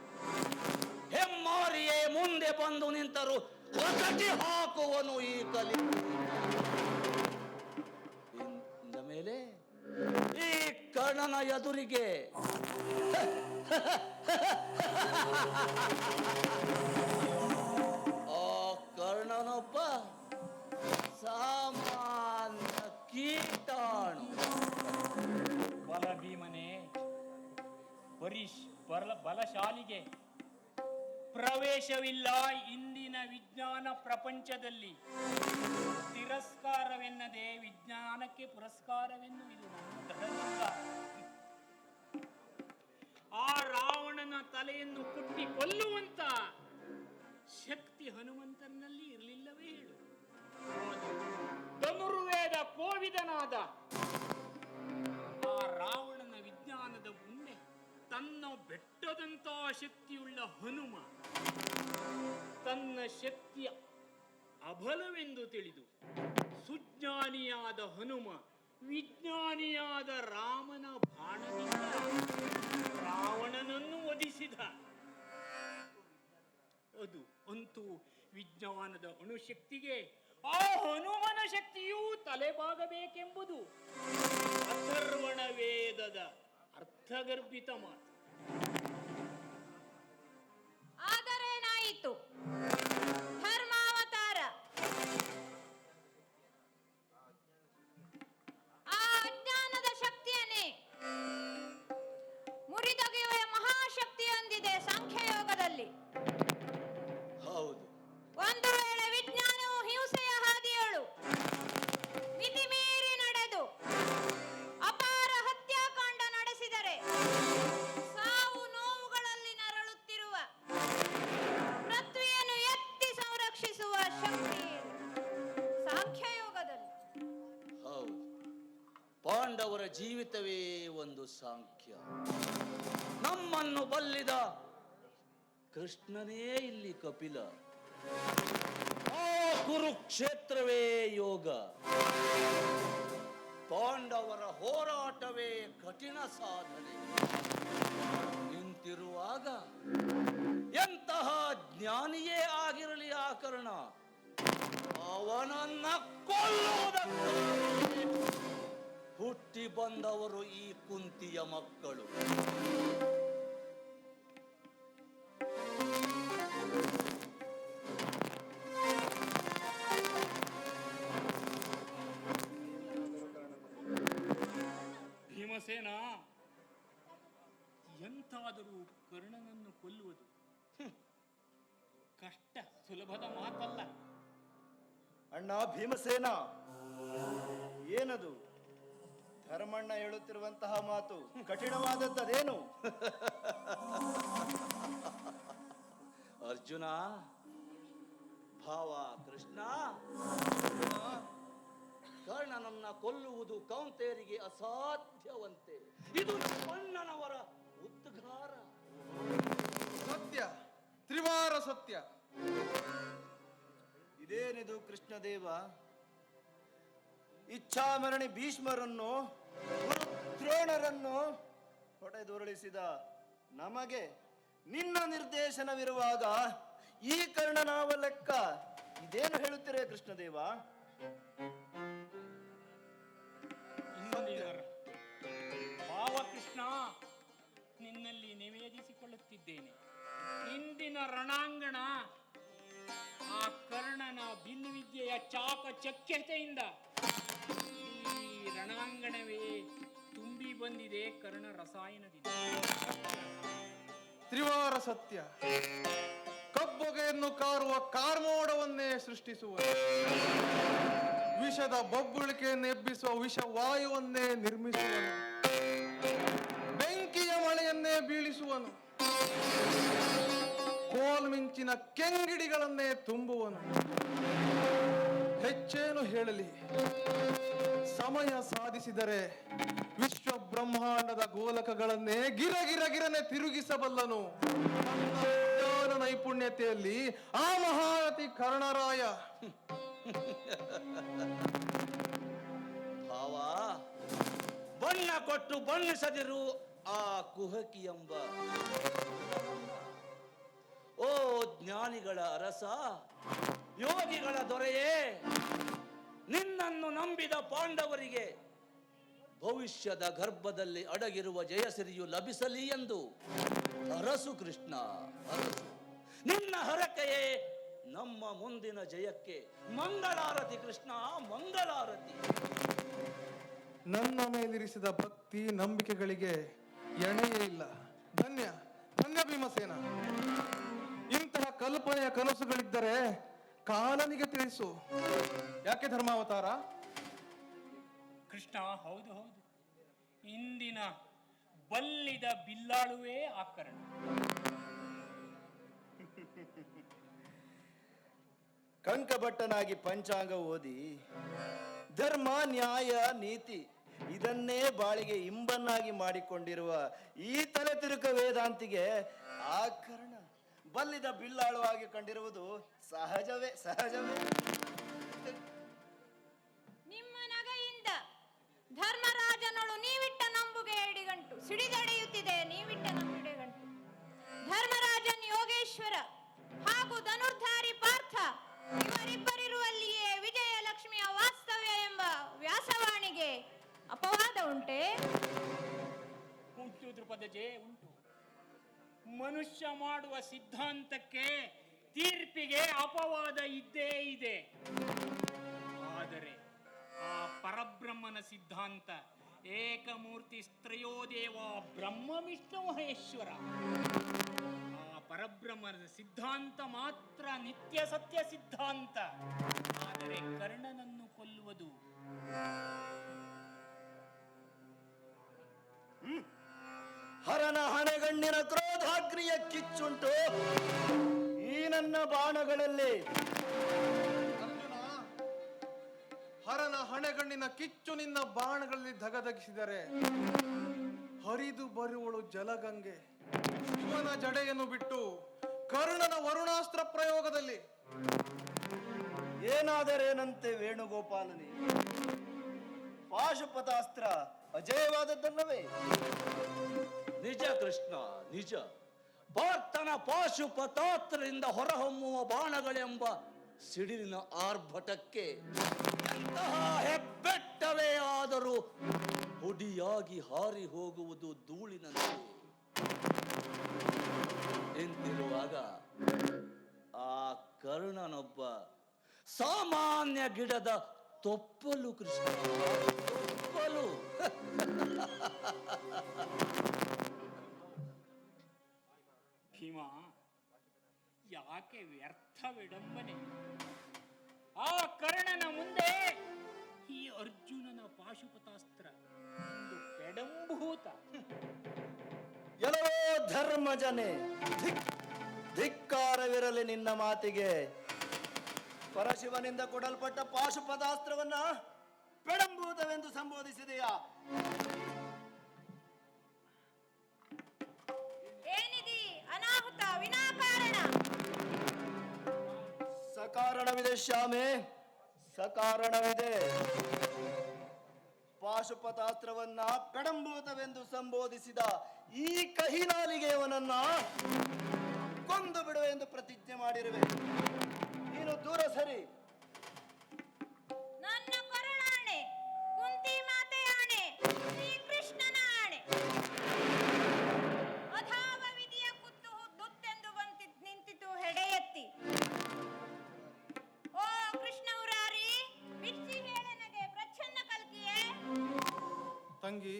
ಹೆಮ್ಮಾರಿಯೇ ಮುಂದೆ ಬಂದು ನಿಂತರು ಹೊಸಟಿ ಹಾಕುವನು ಈ ಕಲಿ. ಇಂದ ಮೇಲೆ ಈ ಕರ್ಣನ ಎದುರಿಗೆ ಆ ಕರ್ಣನೊಬ್ಬ ಸಾಮಾನ್ಯ ಕೀಟಾಣು. ಬಲ ಭೀಮನೇ, ಬಲಶಾಲಿಗೆ ಪ್ರವೇಶವಿಲ್ಲ ಇಂದಿನ ವಿಜ್ಞಾನ ಪ್ರಪಂಚದಲ್ಲಿ. ತಿರಸ್ಕಾರವೆನ್ನದೆ ವಿಜ್ಞಾನಕ್ಕೆ ಪುರಸ್ಕಾರವೆನ್ನುವುದು ನಮ್ಮ ದೃಢಲಿಂಗ. ಆ ರಾವಣನ ತಲೆಯನ್ನು ಕುಟ್ಟಿ ಕೊಲ್ಲುವಂತ ಶಕ್ತಿ ಹನುಮಂತನಲ್ಲಿ ಇರಲಿಲ್ಲವೇ ಹೇಳು? ಧನುರ್ವೇದ ಕೋವಿದನಾದ ಆ ರಾವಣನ ವಿಜ್ಞಾನದ ಮುಂದೆ ತನ್ನ ಬೆಟ್ಟದಂತಹ ಶಕ್ತಿಯುಳ್ಳ ಹನುಮ ತನ್ನ ಶಕ್ತಿಯ ಅಬಲವೆಂದು ತಿಳಿದು ಸುಜ್ಞಾನಿಯಾದ ಹನುಮ ವಿಜ್ಞಾನಿಯಾದ ರಾಮನ ಬಾಣದಿಂದ ರಾವಣನನ್ನು ವಧಿಸಿದ. ಅದು ಅಂತೂ ವಿಜ್ಞಾನದ ಅಣುಶಕ್ತಿಗೆ ಆ ಹನುಮನ ಶಕ್ತಿಯೂ ತಲೆಬಾಗಬೇಕೆಂಬುದು ಅಥರ್ವಣ ವೇದದ ಅರ್ಥಗರ್ಭಿತ ಮಾತು. ಆದರೇನಾಯಿತು? ಧರ್ಮಾವತಾರ ಆ ಅಜ್ಞಾನದ ಶಕ್ತಿಯನ್ನೇ ಮುರಿದೊಗೆಯುವ ಮಹಾಶಕ್ತಿ ಹೊಂದಿದೆ ಸಾಂಖ್ಯಯೋಗದಲ್ಲಿ. ಹೌದು, ಒಂದು ವೇಳೆ ವಿಜ್ಞಾನವು ಹಿಂಸೆಯ ಹಾದಿಯಳು ಮಿತಿ ಮೀರಿ ನಡೆದು ಅಪಾರ ಹತ್ಯಾಕಾಂಡ ನಡೆಸಿದರೆ ಸಾವು ನೋವುಗಳಲ್ಲಿ ನರಳುತ್ತಿರುವ ಪೃಥ್ವಿಯನ್ನು ಎತ್ತಿ ಸಂರಕ್ಷಿಸುವ ಶಕ್ತಿ ಸಾಂಖ್ಯಯೋಗದಲ್ಲಿ. ಹೌದು. ಪಾಂಡವರ ಜೀವಿತವೇ ಒಂದು ಸಾಂಖ್ಯ. ನಮ್ಮನ್ನು ಬಲ್ಲಿದ ಕೃಷ್ಣನೇ ಇಲ್ಲಿ ಕಪಿಲ. ಆ ಕುರುಕ್ಷೇತ್ರವೇ ಯೋಗ. ಪಾಂಡವರ ಹೋರಾಟವೇ ಕಠಿಣ ಸಾಧನೆ. ನಿಂತಿರುವಾಗ ಎಂತಹ ಜ್ಞಾನಿಯೇ ಆಗಿರಲಿ ಆ ಕರ್ಣ, ಅವನನ್ನ ಕೊಲ್ಲುವುದಕ್ಕಾಗಿ ಹುಟ್ಟಿ ಬಂದವರು ಈ ಕುಂತಿಯ ಮಕ್ಕಳು. ಭೀಮಸೇನ, ಎಂತಾದರೂ ಕರ್ಣನನ್ನು ಕೊಲ್ಲುವುದು ಕಷ್ಟ, ಸುಲಭದ ಮಾತಲ್ಲ. ಅಣ್ಣ ಭೀಮಸೇನ, ಏನದು ಧರ್ಮಣ್ಣ ಹೇಳುತ್ತಿರುವಂತಹ ಮಾತು? ಕಠಿಣವಾದದ್ದೇನು? ಅರ್ಜುನ, ಭಾವ ಕೃಷ್ಣ, ಕರ್ಣನನ್ನ ಕೊಲ್ಲುವುದು ಕೌಂತೆಯರಿಗೆ ಅಸಾಧ್ಯವಂತೆ. ಇದು ಅಣ್ಣನವರ ಉದ್ಗಾರ. ಸತ್ಯ, ತ್ರಿವಾರ ಸತ್ಯ. ಇದೇನಿದು ಕೃಷ್ಣದೇವ? ಇಚ್ಛಾಮರಣಿ ಭೀಷ್ಮರನ್ನು ದ್ರೋಣರನ್ನು ಹೊಡೆದುರುಳಿಸಿದ ನಮಗೆ ನಿನ್ನ ನಿರ್ದೇಶನವಿರುವಾಗ ಈ ಕರ್ಣನಾವ ಲೆಕ್ಕ ಇದೇನು ಹೇಳುತ್ತೀರೇ ಕೃಷ್ಣದೇವ? ಭಾವಕೃಷ್ಣ, ನಿನ್ನಲ್ಲಿ ನಿವೇದಿಸಿಕೊಳ್ಳುತ್ತಿದ್ದೇನೆ. ಇಂದಿನ ರಣಾಂಗಣ ಆ ಕರ್ಣನ ಬಿಲ್ಲುವಿದ್ಯೆಯ ಚಾಕಚಕ್ಯತೆಯಿಂದ ಈ ರಣಾಂಗಣವೇ ತುಂಬಿ ಬಂದಿದೆ ಕರ್ಣ ರಸಾಯನದಿಂದ. ತ್ರಿವಾರ ಸತ್ಯ. ಕಬ್ಬೊಗೆಯನ್ನು ಕಾರುವ ಕಾರ್ಮೋಡವನ್ನೇ ಸೃಷ್ಟಿಸುವ, ವಿಷದ ಬಬ್ಬುಳಿಕೆಯನ್ನು ಎಬ್ಬಿಸುವ ವಿಷವಾಯುವನ್ನೇ ನಿರ್ಮಿಸುವನು, ಬೆಂಕಿಯ ಮಳೆಯನ್ನೇ ಬೀಳಿಸುವನು, ಕೋಲ್ಮಿಂಚಿನ ಕೆಂಗಿಡಿಗಳನ್ನೇ ತುಂಬುವನು. ಹೆಚ್ಚೇನು ಹೇಳಲಿ, ಸಮಯ ಸಾಧಿಸಿದರೆ ವಿಶ್ವ ಬ್ರಹ್ಮಾಂಡದ ಗೋಲಕಗಳನ್ನೇ ಗಿರನೆ ತಿರುಗಿಸಬಲ್ಲನು. ತನ್ನ ವಿಜ್ಞಾನ ನೈಪುಣ್ಯತೆಯಲ್ಲಿ ಆ ಮಹಾರಥಿ ಕರ್ಣರಾಯ. ಭಾವ, ಬಣ್ಣ ಕೊಟ್ಟು ಬಣ್ಣಿಸದಿರು ಆ ಕುಹಕಿ ಎಂಬ ಓ ಜ್ಞಾನಿಗಳ ಅರಸ, ಯೋಗಿಗಳ ದೊರೆಯೇ, ನಿನ್ನನ್ನು ನಂಬಿದ ಪಾಂಡವರಿಗೆ ಭವಿಷ್ಯದ ಗರ್ಭದಲ್ಲಿ ಅಡಗಿರುವ ಜಯಸಿರಿಯು ಲಭಿಸಲಿ ಎಂದು ಹರಸು ಕೃಷ್ಣ, ಹರಸು. ನಿನ್ನ ಹರಕೆಯೇ ನಮ್ಮ ಮುಂದಿನ ಜಯಕ್ಕೆ ಮಂಗಳಾರತಿ ಕೃಷ್ಣ, ಮಂಗಳಾರತಿ. ನನ್ನ ಮೇಲಿರಿಸಿದ ಭಕ್ತಿ ನಂಬಿಕೆಗಳಿಗೆ ಎಣೆಯೇ ಇಲ್ಲ. ಧನ್ಯ ಧನ್ಯ ಭೀಮಸೇನ. ಇಂತಹ ಕಲ್ಪನೆಯ ಕನಸುಗಳಿದ್ದರೆ ಕಾಲನಿಗೆ ತಿಳಿಸು. ಯಾಕೆ ಧರ್ಮಾವತಾರ? ಕೃಷ್ಣ, ಹೌದು ಹೌದು, ಇಂದಿನ ಬಲ್ಲಿದ ಬಿಲ್ಲಾಳುವೇ ಆ ಕರ್ಣ. ಕಂಕಭಟ್ಟನಾಗಿ ಪಂಚಾಂಗ ಓದಿ ಧರ್ಮ, ನ್ಯಾಯ, ನೀತಿ ಇದನ್ನೇ ಬಾಳಿಗೆ ಇಂಬನ್ನಾಗಿ ಮಾಡಿಕೊಂಡಿರುವ ಈ ತಲೆ ತಿರುಕ ವೇದಾಂತಿಗೆ ಆ ಕರ್ಣ ಬಲ್ಲಿದ ಬಿಲ್ಲಾಳುವಾಗಿ ಕಂಡಿರುವುದು ಸಹಜವೇ. ನಿಮ್ಮ ನಗೆಯಿಂದ ಧರ್ಮರಾಜನಳು ನೀವಿಟ್ಟ ನಂಬುಗೆ ಎಡಿಗಂಟು ಸಿಡಿದೆಡೆಯುತ್ತಿದೆ. ನೀವಿಟ್ಟ ನಂಬಿಡೆಗಂಟು ಧರ್ಮರಾಜನ್ ಯೋಗೇಶ್ವರ ಹಾಗೂ ಧನುರ್ಧಾರಿ ಪಾರ್ಥ ಇವರಿಬ್ಬರಿರುವಲ್ಲಿಯೇ ವಿಜಯಲಕ್ಷ್ಮಿಯ ವಾಸ್ತವ್ಯ ಎಂಬ ವ್ಯಾಸವಾಣಿಗೆ ಅಪವಾದ ಉಂಟೆ? ಉಂಟು ದ್ರುಪದಜೆ, ಉಂಟು. ಮನುಷ್ಯ ಮಾಡುವ ಸಿದ್ಧಾಂತಕ್ಕೆ, ತೀರ್ಪಿಗೆ ಅಪವಾದ ಇದ್ದೇ ಇದೆ. ಆದರೆ ಆ ಪರಬ್ರಹ್ಮನ ಸಿದ್ಧಾಂತ ಏಕಮೂರ್ತಿ ಸ್ತ್ರಯೋದೇವ ಬ್ರಹ್ಮ ವಿಷ್ಣು ಮಹೇಶ್ವರ. ಆ ಪರಬ್ರಹ್ಮನ ಸಿದ್ಧಾಂತ ಮಾತ್ರ ನಿತ್ಯ ಸತ್ಯ ಸಿದ್ಧಾಂತ. ಆದರೆ ಕರ್ಣನನ್ನು ಕೊಲ್ಲುವುದು ಹರನ ಹಣೆಗಣ್ಣಿನ ಕ್ರೋಧಾಗ್ನಿಯ ಕಿಚ್ಚುಂಟು ಈ ನನ್ನ ಬಾಣಗಳಲ್ಲಿ. ಅರ್ಜುನ, ಹರನ ಹಣೆಗಣ್ಣಿನ ಕಿಚ್ಚು ನಿನ್ನ ಬಾಣಗಳಲ್ಲಿ ಧಗಧಗಿಸಿದರೆ ಹರಿದು ಬರುವಳು ಜಲಗಂಗೆ. ಶಿವನ ಜಡೆಯನ್ನು ಬಿಟ್ಟು ಕರ್ಣನ ವರುಣಾಸ್ತ್ರ ಪ್ರಯೋಗದಲ್ಲಿ ಏನಾದರೇನಂತೆ ವೇಣುಗೋಪಾಲನಿ, ಪಾಶುಪತಾಸ್ತ್ರ ಅಜಯವಾದದ್ದಲ್ಲವೇ? ನಿಜ ಕೃಷ್ಣ, ನಿಜ. ಪಾರ್ಥನ ಪಾಶುಪತಾಸ್ತ್ರದಿಂದ ಹೊರಹೊಮ್ಮುವ ಬಾಣಗಳೆಂಬ ಸಿಡಿಲಿನ ಆರ್ಭಟಕ್ಕೆ ಎಂತಹ ಹೆಬ್ಬೆಟ್ಟವೇ ಆದರೂ ಹುಡಿಯಾಗಿ ಹಾರಿ ಹೋಗುವುದು ಧೂಳಿನಂತೆ. ಎಂತಿರುವಾಗ ಆ ಕರ್ಣನೊಬ್ಬ ಸಾಮಾನ್ಯ ಗಿಡದ ತೊಪ್ಪಲು ಕೃಷ್ಣ, ತೊಪ್ಪಲು. ಭೀಮ, ಯಾಕೆ ವ್ಯರ್ಥ ವಿಡಂಬನೆ? ಆ ಕರ್ಣನ ಮುಂದೆ ಈ ಅರ್ಜುನನ ಪಾಶುಪತಾಸ್ತ್ರ ಒಂದು ಪೆಡಂಭೂತ. ಎಲ್ಲವೋ ಧರ್ಮಜನೆ, ಧಿಕ್ಕಾರವಿರಲಿ ನಿನ್ನ ಮಾತಿಗೆ. ಪರಶಿವನಿಂದ ಕೊಡಲ್ಪಟ್ಟ ಪಾಶುಪತಾಸ್ತ್ರವನ್ನ ಪೆಡಂಭೂತವೆಂದು ಸಂಬೋಧಿಸಿದೆಯಾ? ಏನಿದಿ ಅನಾಹುತ ವಿನಾಕಾರಣ? ಸಕಾರಣವಿದೆ ಶ್ಯಾಮೆ, ಸಕಾರಣವಿದೆ. ಪಾಶುಪತಾಸ್ತ್ರವನ್ನ ಪೆಡಂಭೂತವೆಂದು ಸಂಬೋಧಿಸಿದ ಈ ಕಹಿನಾಲಿಗೆಯವನನ್ನ ಕೊಂದು ಬಿಡುವೆ ಎಂದು ಪ್ರತಿಜ್ಞೆ ಮಾಡಿರುವೆ. ನೀನು ದೂರ ಸರಿ. ನನ್ನ ಕರುಣಾಣೆ, ಕುಂತಿ ಮಾತೆಯ ಆಣೆ, ಶ್ರೀಕೃಷ್ಣನ ಆಣೆ. ಅಧಾವ ವಿಧಿಯ ಕುತ್ತು ದುತ್ತೆಂದು ನಿಂತಿತು ಹೆಡೆ ಎತ್ತಿ. ಓ ಕೃಷ್ಣ ಮುರಾರಿ, ಬಿಚ್ಚಿ ಹೇಳನಗೆ ಪ್ರಚ್ಛನ್ನ ಕಲ್ಕಿಯೇ. ತಂಗಿ,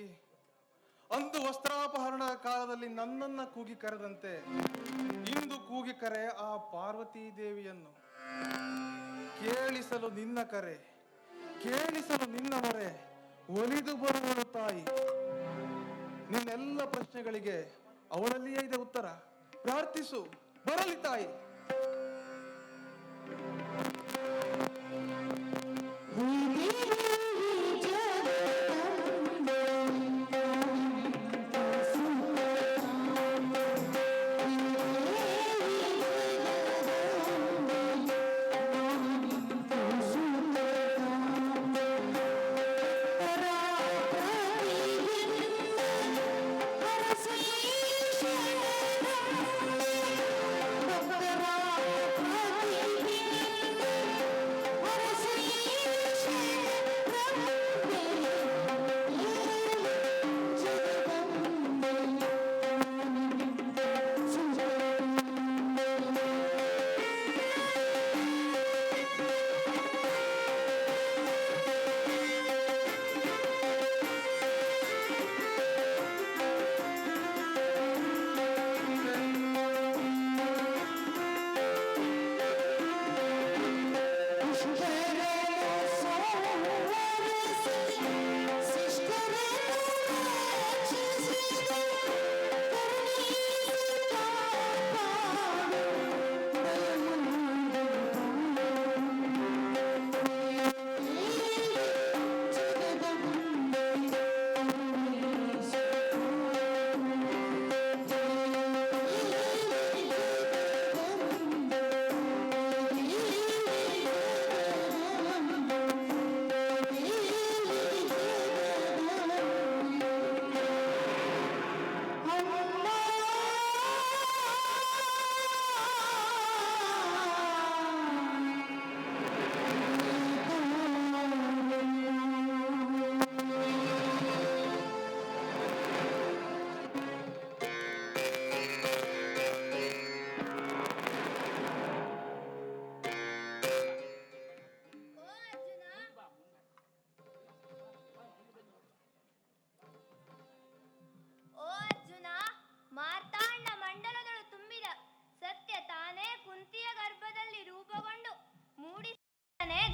ಅಂದು ವಸ್ತ್ರಾಪಹರಣದ ಕಾಲದಲ್ಲಿ ನನ್ನನ್ನ ಕೂಗಿ ಕರೆದಂತೆ ಇಂದು ಕೂಗಿ ಕರೆ ಆ ಪಾರ್ವತೀ ದೇವಿಯನ್ನು. ಕೇಳಿಸಲು ನಿನ್ನ ಕರೆ, ಕೇಳಿಸಲು ನಿನ್ನ ಮೊರೆ, ಒಲಿದು ಬರುವಳು ತಾಯಿ. ನಿನ್ನೆಲ್ಲ ಪ್ರಶ್ನೆಗಳಿಗೆ ಅವಳಲ್ಲಿಯೇ ಇದೆ ಉತ್ತರ. ಪ್ರಾರ್ಥಿಸು, ಬರಲಿ ತಾಯಿ. ಜಗತ್ತಂಬ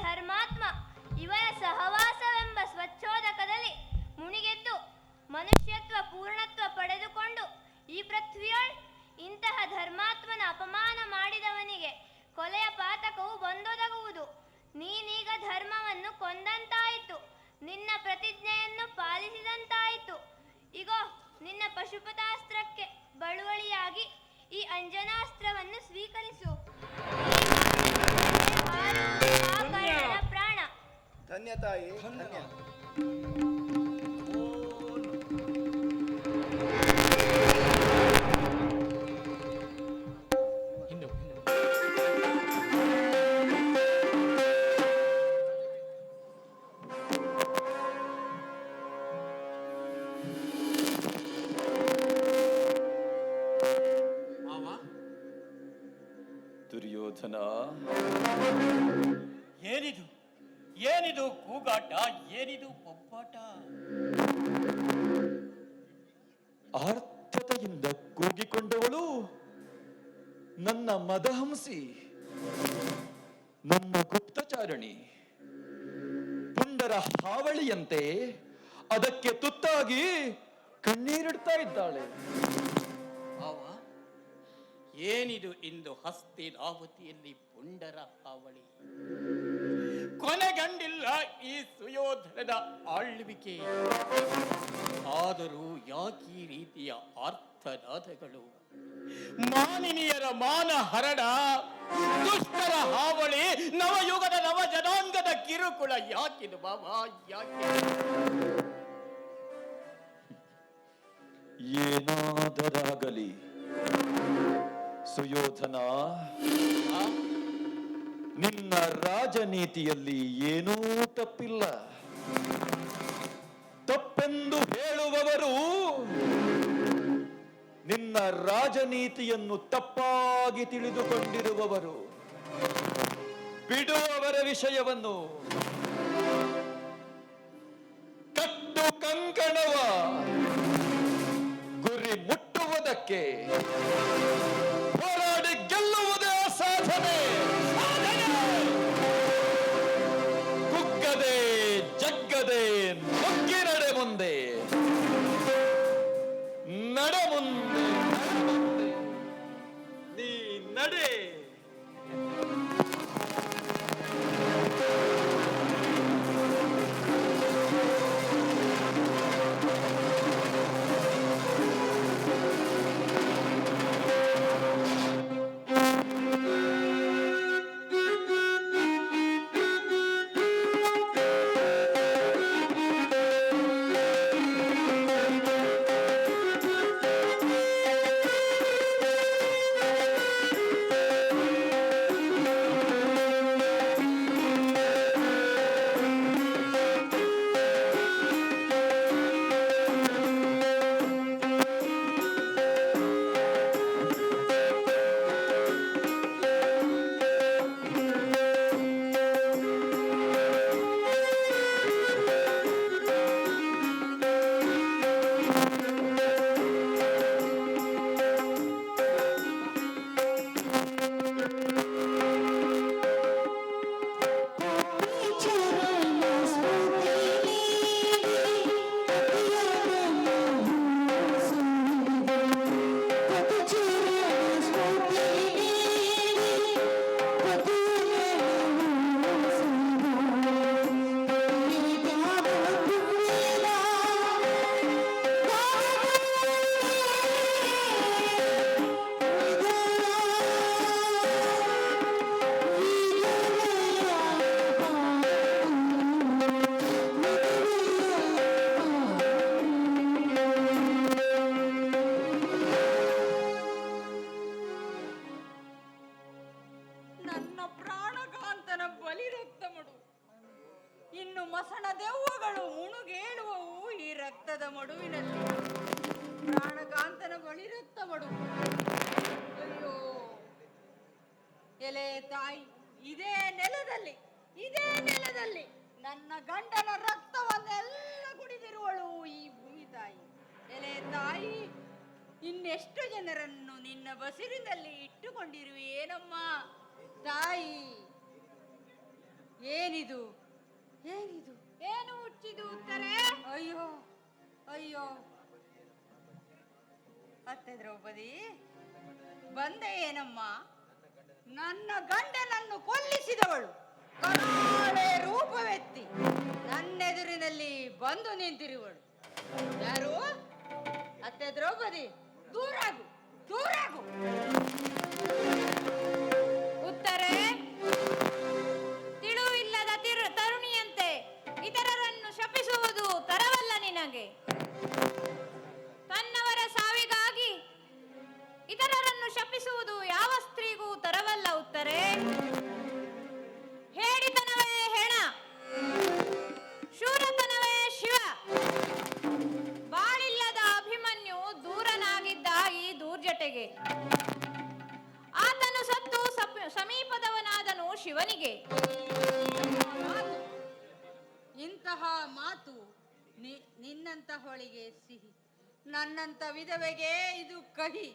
ಧರ್ಮಾತ್ಮ ಇವರ ಸಹವಾಸವೆಂಬ ಸ್ವಚ್ಛೋದಕದಲ್ಲಿ ಮುಣಿಗೆದ್ದು ಮನುಷ್ಯತ್ವ ಪೂರ್ಣತ್ವ ಪಡೆದುಕೊಂಡು ಈ ಪೃಥ್ವಿಯೊಳ್ ಇಂತಹ ಧರ್ಮಾತ್ಮನ ಅಪಮಾನ ಮಾಡಿದವನಿಗೆ ಕೊಲೆಯ ಪಾತಕವು ಬಂದೊದಗುವುದು. ನೀನೀಗ ಧರ್ಮವನ್ನು ಕೊಂದಂತಾಯಿತು, ನಿನ್ನ ಪ್ರತಿಜ್ಞೆಯನ್ನು ಪಾಲಿಸಿದಂತಾಯಿತು. ಇಗೋ ನಿನ್ನ ಪಶುಪತಾಸ್ತ್ರಕ್ಕೆ ಬಳುವಳಿಯಾಗಿ ಈ ಅಂಜನಾಸ್ತ್ರವನ್ನು ಸ್ವೀಕರಿಸು. ಪ್ರಾಣ. ಧನ್ಯ ತಾಯಿ, ಧನ್ಯ. ದುರ್ಯೋಧನ, ಏನಿದು ಏನಿದು ಕೂಗಾಟ, ಏನಿದು ಬೊಬ್ಬಾಟ? ಆರ್ತತೆಯಿಂದ ಕೂಗಿಕೊಂಡವಳು ನನ್ನ ಮದಹಂಸಿ, ನನ್ನ ಗುಪ್ತಚಾರಣಿ. ಪುಂಡರ ಹಾವಳಿಯಂತೆ ಅದಕ್ಕೆ ತುತ್ತಾಗಿ ಕಣ್ಣೀರಿಡ್ತಾ ಇದ್ದಾಳೆ. ಏನಿದು ಇಂದು ಹಸ್ತಿನಾವತಿಯಲ್ಲಿ ಪುಂಡರ ಹಾವಳಿ? ಕೊನೆಗಂಡಿಲ್ಲ ಈ ಸುಯೋಧನದ ಆಳ್ವಿಕೆ. ಆದರೂ ಯಾಕೀ ರೀತಿಯ ಆರ್ತನಾದಗಳು? ಮಾನಿನಿಯರ ಮಾನ ಹರಣ, ದುಷ್ಟರ ಹಾವಳಿ, ನವಯುಗದ ನವ ಜನಾಂಗದ ಕಿರುಕುಳ ಯಾಕಿದು ಬಾಬಾ, ಯಾಕೆ? ಏನಾದರಾಗಲಿ ಸುಯೋಧನ, ನಿನ್ನ ರಾಜನೀತಿಯಲ್ಲಿ ಏನೂ ತಪ್ಪಿಲ್ಲ. ತಪ್ಪೆಂದು ಹೇಳುವವರು ನಿನ್ನ ರಾಜನೀತಿಯನ್ನು ತಪ್ಪಾಗಿ ತಿಳಿದುಕೊಂಡಿರುವವರು. ಬಿಡುವವರ ವಿಷಯವನ್ನು. ಕಟ್ಟು ಕಂಕಣವ ಗುರಿ ಮುಟ್ಟುವುದಕ್ಕೆ ಹೋರಾಡಿ ಗೆಲ್ಲುವುದೇ ಸಾಧನೆ. ಕುಗ್ಗದೆ ಜಗ್ಗದೆ ನುಗ್ಗಿ ನಡೆ ಮುಂದೆ, ನಡೆ ಮುಂದೆ, ನೀ ನಡೆ. ಇನ್ನು ಮಸಣ ದೆವ್ವಗಳು ಮುಣುಗೇಳುವವು ಈ ರಕ್ತದ ಮಡುವಿನಲ್ಲಿ. ಪ್ರಾಣಕಾಂತನ ಬಳಿ ರಕ್ತ ಮಡು. ಅಯ್ಯೋ ಎಲೆ ತಾಯಿ, ಇದೇ ನೆಲದಲ್ಲಿ ನನ್ನ ಗಂಡನ ರಕ್ತವನ್ನೆಲ್ಲ ಕುಡಿದಿರುವಳು ಈ ಭೂಮಿ ತಾಯಿ. ಎಲೆ ತಾಯಿ, ಇನ್ನೆಷ್ಟು ಜನರನ್ನು ನಿನ್ನ ಬಸಿರಿನಲ್ಲಿ ಇಟ್ಟುಕೊಂಡಿರುವೇನಮ್ಮ ತಾಯಿ. ಏನಿದು ಏನಿದು ಏನು ಹುಚ್ಚಿದು ಉತ್ತರೆ? ಅಯ್ಯೋ ಅಯ್ಯೋ ಅತ್ತೆ ದ್ರೌಪದಿ, ಬಂದೆ ಏನಮ್ಮ? ನನ್ನ ಗಂಡನನ್ನು ಕೊಲ್ಲಿಸಿದವಳು ಕರಾಳೆ ರೂಪವೆತ್ತಿ ನನ್ನೆದುರಿನಲ್ಲಿ ಬಂದು ನಿಂತಿರುವಳು ಯಾರು? ಅತ್ತೆ ದ್ರೌಪದಿ, ದೂರಾಗು ದೂರಾಗು. ಉತ್ತರೆ, ತಿಳುವಿಲ್ಲದ ತರುಣಿಯಂತೆ ಇತರರನ್ನು ಶಪಿಸುವುದು ತರವಲ್ಲ ನಿನಗೆ. ತನ್ನವರ ಸಾವಿಗಾಗಿ ಇತರರನ್ನು ಶಪಿಸುವುದು ಯಾವ ಸ್ತ್ರೀಗೂ ತರವಲ್ಲ ಉತ್ತರೆ. ಹೇಳಿತನವೇ ಹೆಣ, ಶೂರತನವೇ ಶಿವ. ಬಾಳಿಲ್ಲದ ಅಭಿಮನ್ಯು ದೂರನಾಗಿದ್ದ ಈ ದೂರ್ಜಟೆಗೆ, ಆತನು ಸತ್ತು ಸಮೀಪದವನಾದನು ಶಿವನಿಗೆ. ಇಂತಹ ಮಾತು ನಿನ್ನಂತಹವಳಿಗೆ ಸಿಹಿ, ನನ್ನಂತ ವಿಧವೆಗೆ ಇದು ಕಹಿ.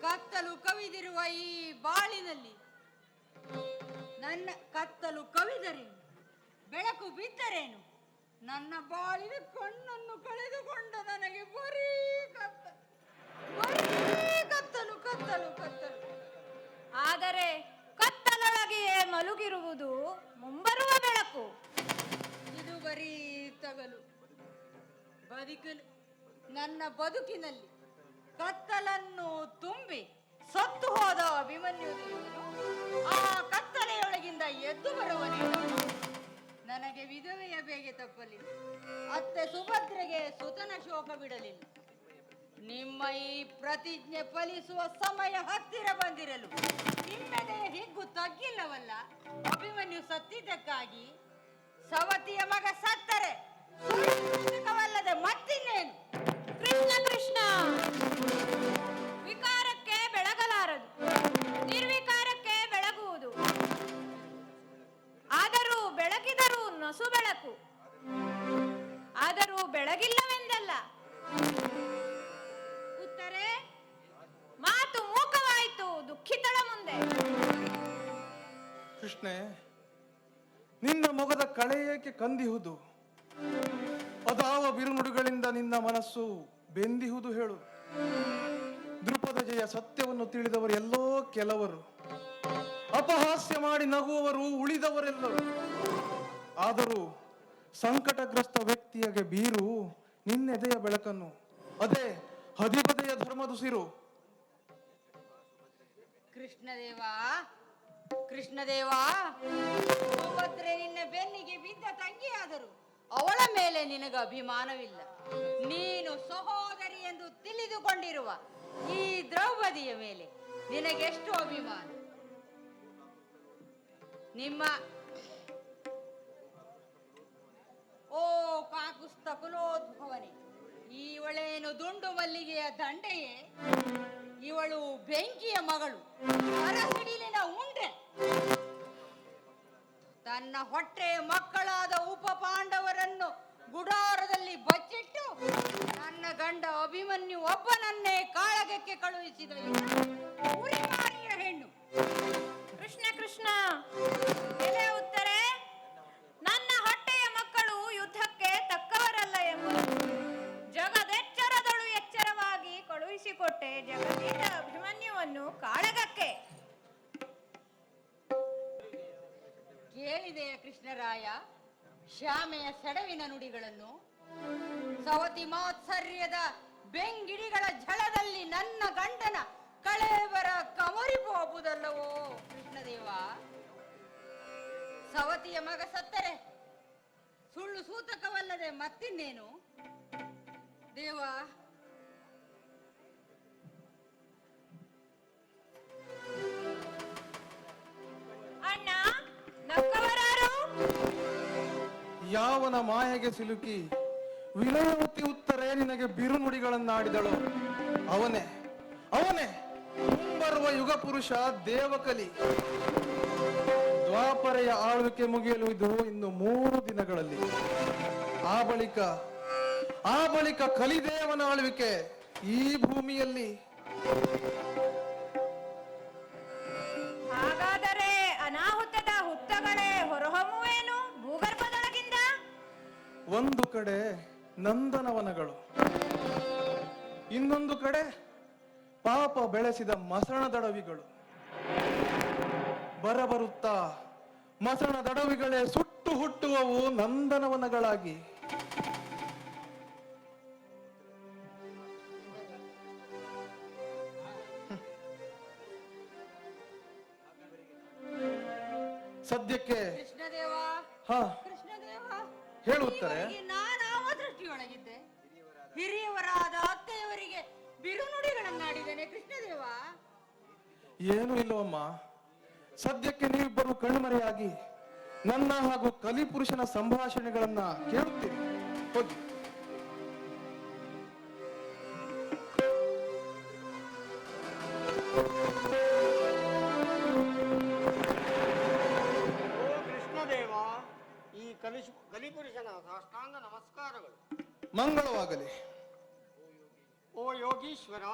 ಕತ್ತಲು ಕವಿದಿರುವ ಈ ಬಾಳಿನಲ್ಲಿ ನನ್ನ ಕತ್ತಲು ಕವಿದರೇನು, ಬೆಳಕು ಬಿದ್ದರೇನು? ನನ್ನ ಬಾಳಿನ ಕಣ್ಣನ್ನು ಕಳೆದುಕೊಂಡ ನನಗೆ ಬರೀ ಕತ್ತಲು ಕತ್ತಲು ಕತ್ತಲು. ಆದರೆ ಕತ್ತಲೊಳಗೆಯೇ ಮಲಗಿರುವುದು ಮುಂಬರುವ ಬೆಳಕು. ಇದು ಬರೀ ತಗಲು. ನನ್ನ ಬದುಕಿನಲ್ಲಿ ಕತ್ತಲನ್ನು ತುಂಬಿ ಸತ್ತು ಹೋದ ಅಭಿಮನ್ಯು ದೇವರು ಆ ಕತ್ತಲೆಯೊಳಗಿಂದ ಎದ್ದು ಬರುವನೇನು? ನನಗೆ ವಿಧವೆಯ ಬೇಗೆ ತಪ್ಪಲಿಲ್ಲ, ಅತ್ತೆ ಸುಭದ್ರೆಗೆ ಸುತನ ಶೋಕ ಬಿಡಲಿಲ್ಲ. ನಿಮ್ಮ ಈ ಪ್ರತಿಜ್ಞೆ ಫಲಿಸುವ ಸಮಯ ಹತ್ತಿರ ಬಂದಿರಲು ನಿಮ್ಮೆದೆ ಹಿಗ್ಗು ತಗ್ಗಿಲ್ಲವಲ್ಲ. ಅಭಿಮನ್ಯು ಸತ್ತಿದ್ದಕ್ಕಾಗಿ ಸವತಿಯ ಮಗ ಸತ್ತರೆ ಸುಳ್ಳುವಲ್ಲದೆ ಮತ್ತಿನ್ನೇನು? ಕೃಷ್ಣ ಕೃಷ್ಣ, ವಿಕಾರಕ್ಕೆ ಬೆಳಗಲಾರದು, ನಿರ್ವಿಕಾರಕ್ಕೆ ಬೆಳಗುವುದು. ಆದರೂ ಬೆಳಗಿದರೂ ನಸು ಬೆಳಕು, ಆದರೂ ಬೆಳಗಿಲ್ಲವೆಂದಲ್ಲ. ಉತ್ತರೆ, ಮಾತು ಮೂಕವಾಯಿತು, ದುಃಖಿತಳ ಮುಂದೆ. ಕೃಷ್ಣೆ, ನಿನ್ನ ಮೊಗದ ಕಳೆ ಏಕೆ ಕಂದಿಹುದು? ಅದಾವ ಬಿರುನುಡಿಗಳಿಂದ ನಿನ್ನ ಮನಸ್ಸು ಬೆಂದಿಹುದು ಹೇಳು. ದೃಪದ ಜಯ ಸತ್ಯವನ್ನು ತಿಳಿದವರು ಎಲ್ಲೋ ಕೆಲವರು, ಅಪಹಾಸ್ಯ ಮಾಡಿ ನಗುವವರು ಉಳಿದವರೆಲ್ಲರು. ಆದರೂ ಸಂಕಟಗ್ರಸ್ತ ವ್ಯಕ್ತಿಯಗೆ ಬೀರು ನಿನ್ನೆದೆಯ ಬೆಳಕನ್ನು, ಅದೇ ಹದಿಬದೆಯ ಧರ್ಮದುಸಿರು. ಕೃಷ್ಣದೇವ, ಸುಭದ್ರೆ ನಿನ್ನ ಬೆನ್ನಿಗೆ ಬಿದ್ದ ತಂಗಿಯಾದರು ಅವಳ ಮೇಲೆ ನಿನಗೆ ಅಭಿಮಾನವಿಲ್ಲ. ನೀನು ಸಹೋದರಿ ಎಂದು ತಿಳಿದುಕೊಂಡಿರುವ ಈ ದ್ರೌಪದಿಯ ಮೇಲೆ ನಿನಗೆಷ್ಟು ಅಭಿಮಾನ? ನಿಮ್ಮ ಓ ಕಾಕುಸ್ತ ಕುಲೋದ್ಭವನೆ, ಇವಳೇನು ದುಂಡು ಮಲ್ಲಿಗೆಯ ದಂಡೆಯೇ? ಇವಳು ಬೆಂಕಿಯ ಮಗಳು, ಅರಸಿಡಿಲಿನ ಉಂಡೆ. ತನ್ನ ಹೊಟ್ಟೆ ಮಕ್ಕಳಾದ ಉಪ ಪಾಂಡವರನ್ನು ಗುಡಾರದಲ್ಲಿ ಬಚ್ಚಿಟ್ಟು ನನ್ನ ಗಂಡ ಅಭಿಮನ್ಯು ಒಬ್ಬನನ್ನೇ ಕಾಳಗಕ್ಕೆ ಕಳುಹಿಸಿದ ಉರಿಮಾರಿಯ ಹೆಣ್ಣು. ಕೃಷ್ಣ ಕೃಷ್ಣ, ಎಲೆ ಉತ್ತರೆ, ನನ್ನ ಹೊಟ್ಟೆಯ ಮಕ್ಕಳು ಯುದ್ಧಕ್ಕೆ ತಕ್ಕವರಲ್ಲ ಎಂಬುದು ಜಗದೆಚ್ಚರದಳು ಎಚ್ಚರವಾಗಿ ಕಳುಹಿಸಿಕೊಟ್ಟೆ ಜಗದೀಶ ಅಭಿಮನ್ಯುವನ್ನು ಕಾಳಗಕ್ಕೆ. ಕೇಳಿದೆಯ ಕೃಷ್ಣರಾಯ ಶ್ಯಾಮೆಯ ಸೆಡವಿನ ನುಡಿಗಳನ್ನು? ಸವತಿ ಮಾತ್ಸರ್ಯದ ಬೆಂಗಿಡಿಗಳ ಝಳದಲ್ಲಿ ನನ್ನ ಗಂಡನ ಕಳೇಬರ ಕಮರಿಬೋಬುದಲ್ಲವೋ ಕೃಷ್ಣದೇವ? ಸವತಿಯ ಮಗ ಸತ್ತರೆ ಸುಳ್ಳು ಸೂತಕವಲ್ಲದೆ ಮತ್ತಿನ್ನೇನು? ದೇವ, ಅಣ್ಣ, ನಕ್ಕವರಾರು? ಯಾವನ ಮಾಯೆಗೆ ಸಿಲುಕಿ ವಿನಯವತಿ ಉತ್ತರೆ ನಿನಗೆ ಬಿರುನುಡಿಗಳನ್ನಾಡಿದಳು ಅವನೇ ಅವನೇ ಮುಂಬರುವ ಯುಗ ಪುರುಷ ದೇವಕಲಿ. ದ್ವಾಪರೆಯ ಆಳ್ವಿಕೆ ಮುಗಿಯಲು ಇದು ಇನ್ನು 3 ದಿನಗಳಲ್ಲಿ. ಆ ಬಳಿಕ ಕಲಿದೇವನ ಆಳ್ವಿಕೆ ಈ ಭೂಮಿಯಲ್ಲಿ. ಹಾಗಾದರೆ ಅನಾಹುತದ ಹುತ್ತಗಳೇ ಹೊರ ಒಂದು ಕಡೆ ನಂದನವನಗಳು, ಇನ್ನೊಂದು ಕಡೆ ಪಾಪ ಬೆಳೆಸಿದ ಮಸಣದಡವಿಗಳು. ಬರಬರುತ್ತಾ ಮಸಣದಡವಿಗಳೇ ಸುಟ್ಟು ಹುಟ್ಟುವವು ನಂದನವನಗಳಾಗಿ. ಸದ್ಯಕ್ಕೆ ಕೃಷ್ಣದೇವ, ಹಾ ಕೃಷ್ಣದೇವ, ಹೇಳುತ್ತಾರೆ. ಈವರೆಗೆ ನಾನಾವ ದೃಷ್ಟಿಯೊಳಗಿದ್ದೆ? ಹಿರಿಯವರಾದ ಅತ್ತೆಯವರಿಗೆ ಬಿರುನುಡಿಗಳನ್ನಾಡಿದ್ದೇನೆ ಕೃಷ್ಣದೇವ. ಏನೂ ಇಲ್ಲವಮ್ಮ. ಸದ್ಯಕ್ಕೆ ನೀವಿಬ್ಬರು ಕಣ್ಮರೆಯಾಗಿ ನನ್ನ ಹಾಗೂ ಕಲಿಪುರುಷನ ಸಂಭಾಷಣೆಗಳನ್ನ ಕೇಳುತ್ತೀರಿ. ಹೋಗಿ. ಓ ಕೃಷ್ಣದೇವ, ಈ ಕಲಿಪುರುಷನ ಸಾಷ್ಟಾಂಗ ನಮಸ್ಕಾರಗಳು. ಮಂಗಳವಾಗಲಿ. ಓ ಯೋಗೀಶ್ವರ,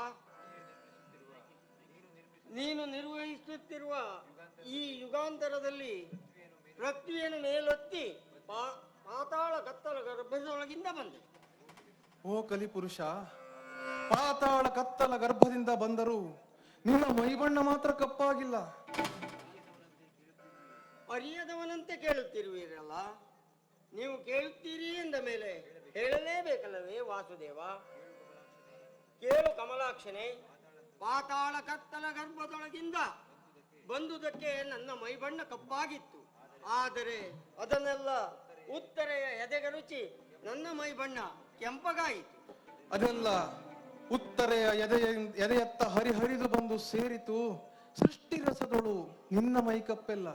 ನೀನು ನಿರ್ವಹಿಸುತ್ತಿರುವ ಈ ಯುಗಾಂತರದಲ್ಲಿ ಪೃಥ್ವಿಯನ್ನು ಮೇಲೊತ್ತಿ ಪಾತಾಳ ಕತ್ತಲ ಗರ್ಭದೊಳಗಿಂದ ಬಂದೆ. ಓ ಕಲಿಪುರುಷ, ಪಾತಾಳ ಕತ್ತಲ ಗರ್ಭದಿಂದ ಬಂದರೂ ನಿನ್ನ ಮೈಬಣ್ಣ ಮಾತ್ರ ಕಪ್ಪಾಗಿಲ್ಲ. ಅರಿಯದವನಂತೆ ಕೇಳುತ್ತಿರುವಿರಲ್ಲ. ನೀವು ಕೇಳುತ್ತೀರಿ ಎಂದ ಮೇಲೆ ಹೇಳಲೇಬೇಕಲ್ಲವೇ ವಾಸುದೇವ? ಕೇಳು ಕಮಲಾಕ್ಷನೆ, ಪಾತಾಳ ಕತ್ತಲ ಗರ್ಭದೊಳಗಿಂದ ಬಂದುದಕ್ಕೆ ನನ್ನ ಮೈಬಣ್ಣ ಕಪ್ಪಾಗಿತ್ತು. ಆದರೆ ಅದನ್ನೆಲ್ಲ ಉತ್ತರೆಯ ಎದೆಗರುಚಿ ನನ್ನ ಮೈಬಣ್ಣ ಕೆಂಪಗಾಯಿತು. ಅದೆಲ್ಲ ಉತ್ತರೆಯ ಎದೆಯತ್ತ ಹರಿಹರಿದು ಬಂದು ಸೇರಿತು. ಸೃಷ್ಟಿ ರಸದೊಳು ನಿನ್ನ ಮೈಕಪ್ಪೆಲ್ಲ.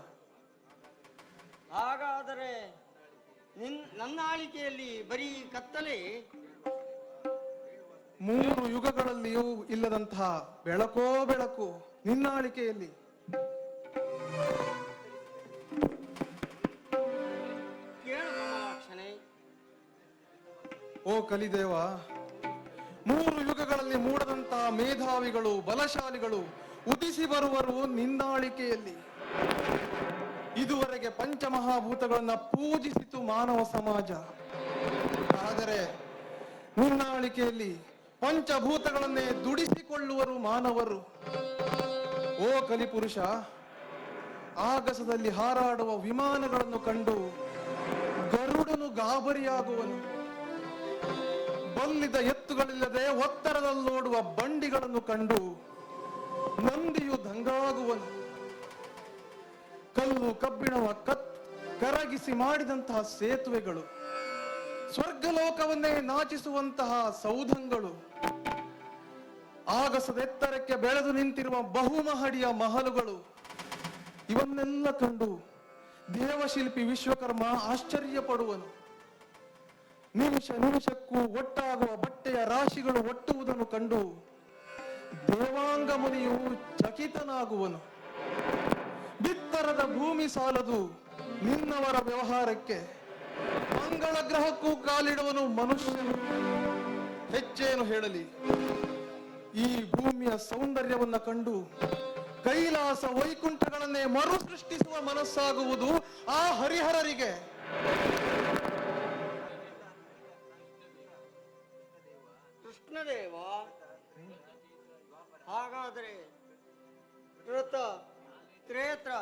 ಹಾಗಾದರೆ ನನ್ನ ಆಳಿಕೆಯಲ್ಲಿ ಬರೀ ಕತ್ತಲೆ? 3 ಯುಗಗಳಲ್ಲಿಯೂ ಇಲ್ಲದಂತಹ ಬೆಳಕೋ ಬೆಳಕು ನಿನ್ನ ಆಳಿಕೆಯಲ್ಲಿ. ಕೇಳು ಕಮಲಾಕ್ಷನೆ. ಓ ಕಲಿದೇವ, 3 ಯುಗಗಳಲ್ಲಿ ಮೂಡದಂತಹ ಮೇಧಾವಿಗಳು, ಬಲಶಾಲಿಗಳು ಉದಿಸಿ ಬರುವರು ನಿನ್ನಾಳಿಕೆಯಲ್ಲಿ. ಇದುವರೆಗೆ ಪಂಚಮಹಾಭೂತಗಳನ್ನ ಪೂಜಿಸಿತು ಮಾನವ ಸಮಾಜ. ಆದರೆ ನಿನ್ನಾಳಿಕೆಯಲ್ಲಿ ಪಂಚಭೂತಗಳನ್ನೇ ದುಡಿಸಿಕೊಳ್ಳುವರು ಮಾನವರು. ಓ ಕಲಿಪುರುಷ, ಆಗಸದಲ್ಲಿ ಹಾರಾಡುವ ವಿಮಾನಗಳನ್ನು ಕಂಡು ಗರುಡನು ಗಾಬರಿಯಾಗುವನು. ಬಲ್ಲಿದ ಎತ್ತುಗಳಿಲ್ಲದೆ ಒತ್ತರದಲ್ಲೋಡುವ ಬಂಡಿಗಳನ್ನು ಕಂಡು ನಂದಿಯು ದಂಗಾಗುವನು. ಕಲ್ಲು ಕಬ್ಬಿಣವ ಕರಗಿಸಿ ಮಾಡಿದಂತಹ ಸೇತುವೆಗಳು, ಸ್ವರ್ಗಲೋಕವನ್ನೇ ನಾಚಿಸುವಂತಹ ಸೌಧಗಳು, ಆಗಸದ ಎತ್ತರಕ್ಕೆ ಬೆಳೆದು ನಿಂತಿರುವ ಬಹುಮಹಡಿಯ ಮಹಲುಗಳು, ಇವನ್ನೆಲ್ಲ ಕಂಡು ದೇವಶಿಲ್ಪಿ ವಿಶ್ವಕರ್ಮ ಆಶ್ಚರ್ಯ ಪಡುವನು. ನಿಮಿಷ ನಿಮಿಷಕ್ಕೂ ಒಟ್ಟಾಗುವ ಬಟ್ಟೆಯ ರಾಶಿಗಳು ಒಟ್ಟುವುದನ್ನು ಕಂಡು ದೇವಾಂಗ ಮುನಿಯು ಚಕಿತನಾಗುವನು. ಬಿತ್ತರದ ಭೂಮಿ ಸಾಲದು ನಿನ್ನವರ ವ್ಯವಹಾರಕ್ಕೆ. ಮಂಗಳ ಗ್ರಹಕ್ಕೂ ಕಾಲಿಡುವನು ಮನುಷ್ಯನು. ಹೆಚ್ಚೇನು ಹೇಳಲಿ, ಈ ಭೂಮಿಯ ಸೌಂದರ್ಯವನ್ನ ಕಂಡು ಕೈಲಾಸ ವೈಕುಂಠಗಳನ್ನೇ ಮರು ಸೃಷ್ಟಿಸುವ ಮನಸ್ಸಾಗುವುದು ಆ ಹರಿಹರರಿಗೆ. ಕೃಷ್ಣದೇವ, ಹಾಗಾದರೆ ಕೃತ, ತ್ರೇತ್ರ,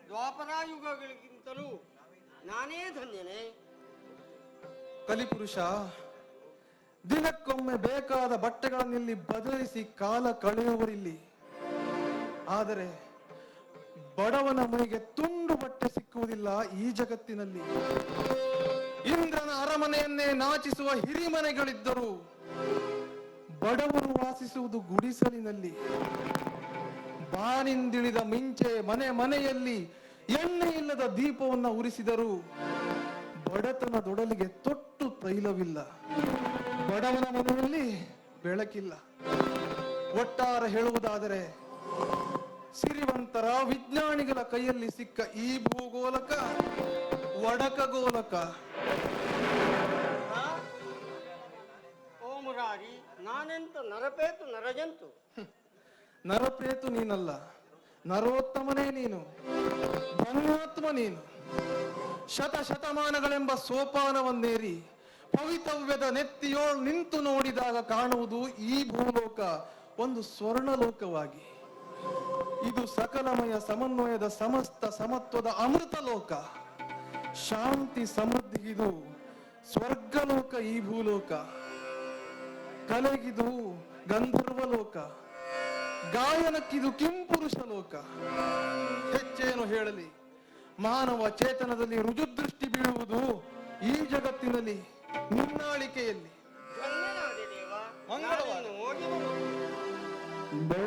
ದ್ವಾಪರಾಯುಗಗಳಿಗಿಂತಲೂ ನಾನೇ ಧನ್ಯನೇ? ಕಲಿಪುರುಷ, ದಿನಕ್ಕೊಮ್ಮೆ ಬೇಕಾದ ಬಟ್ಟೆಗಳನ್ನಿಲ್ಲಿ ಬದಲಿಸಿ ಕಾಲ ಕಳೆಯುವರಿಲ್ಲಿ. ಆದರೆ ಬಡವನ ಮೈಗೆ ತುಂಡು ಬಟ್ಟೆ ಸಿಕ್ಕುವುದಿಲ್ಲ ಈ ಜಗತ್ತಿನಲ್ಲಿ. ಇಂದ್ರನ ಅರಮನೆಯನ್ನೇ ನಾಚಿಸುವ ಹಿರಿಮನೆಗಳಿದ್ದರು ಬಡವರು ವಾಸಿಸುವುದು ಗುಡಿಸಲಿನಲ್ಲಿ. ಬಾನಿಂದಿಳಿದ ಮಿಂಚೆ ಮನೆ ಮನೆಯಲ್ಲಿ ಎಣ್ಣೆ ಇಲ್ಲದ ದೀಪವನ್ನು ಉರಿಸಿದರು ಬಡತನದೊಡಲಿಗೆ ತೊಟ್ಟು ತೈಲವಿಲ್ಲ. ಬಡವನ ಮನೆಯಲ್ಲಿ ಬೆಳಕಿಲ್ಲ. ಒಟ್ಟಾರೆ ಹೇಳುವುದಾದರೆ ಸಿರಿವಂತರ ವಿಜ್ಞಾನಿಗಳ ಕೈಯಲ್ಲಿ ಸಿಕ್ಕ ಈ ಭೂಗೋಲಕ ಒಡಕಗೋಲಕ. ಓ ಮುರಾರಿ, ನಾನೆಂತ ನರಪೇತು ನರಜಂತು? ನರಪ್ರೇತು ನೀನಲ್ಲ, ನರೋತ್ತಮನೇ ನೀನು, ಧನ್ಯಾತ್ಮ ನೀನು. ಶತಮಾನಗಳೆಂಬ ಸೋಪಾನವನ್ನೇರಿ ಭವಿತವ್ಯದ ನೆತ್ತಿಯೋಳ್ ನಿಂತು ನೋಡಿದಾಗ ಕಾಣುವುದು ಈ ಭೂಲೋಕ ಒಂದು ಸ್ವರ್ಣಲೋಕವಾಗಿ. ಇದು ಸಕಲಮಯ ಸಮನ್ವಯದ ಸಮಸ್ತ ಸಮತ್ವದ ಅಮೃತ ಲೋಕ. ಶಾಂತಿ ಸಮೃದ್ಧಿಗಿದು ಸ್ವರ್ಗಲೋಕ ಈ ಭೂಲೋಕ. ಕಲೆಗಿದು ಗಂಧರ್ವ ಲೋಕ, ಗಾಯನಕ್ಕಿದು ಕಿಂಪುರುಷ ಲೋಕ. ಹೆಚ್ಚೇನು ಹೇಳಲಿ, ಮಾನವ ಚೇತನದಲ್ಲಿ ರುಜುದೃಷ್ಟಿ ಬೀಳುವುದು ಈ ಜಗತ್ತಿನಲ್ಲಿ ನಿನ್ನಾಳಿಕೆಯಲ್ಲಿ. ಧನ್ಯನಾದೆ ದೇವ. ಮಂಗಳವಾದ. ನಾನಿನ್ನು ಹೋಗಿ ಬರುತ್ತೇನೆ. ಬೆಳ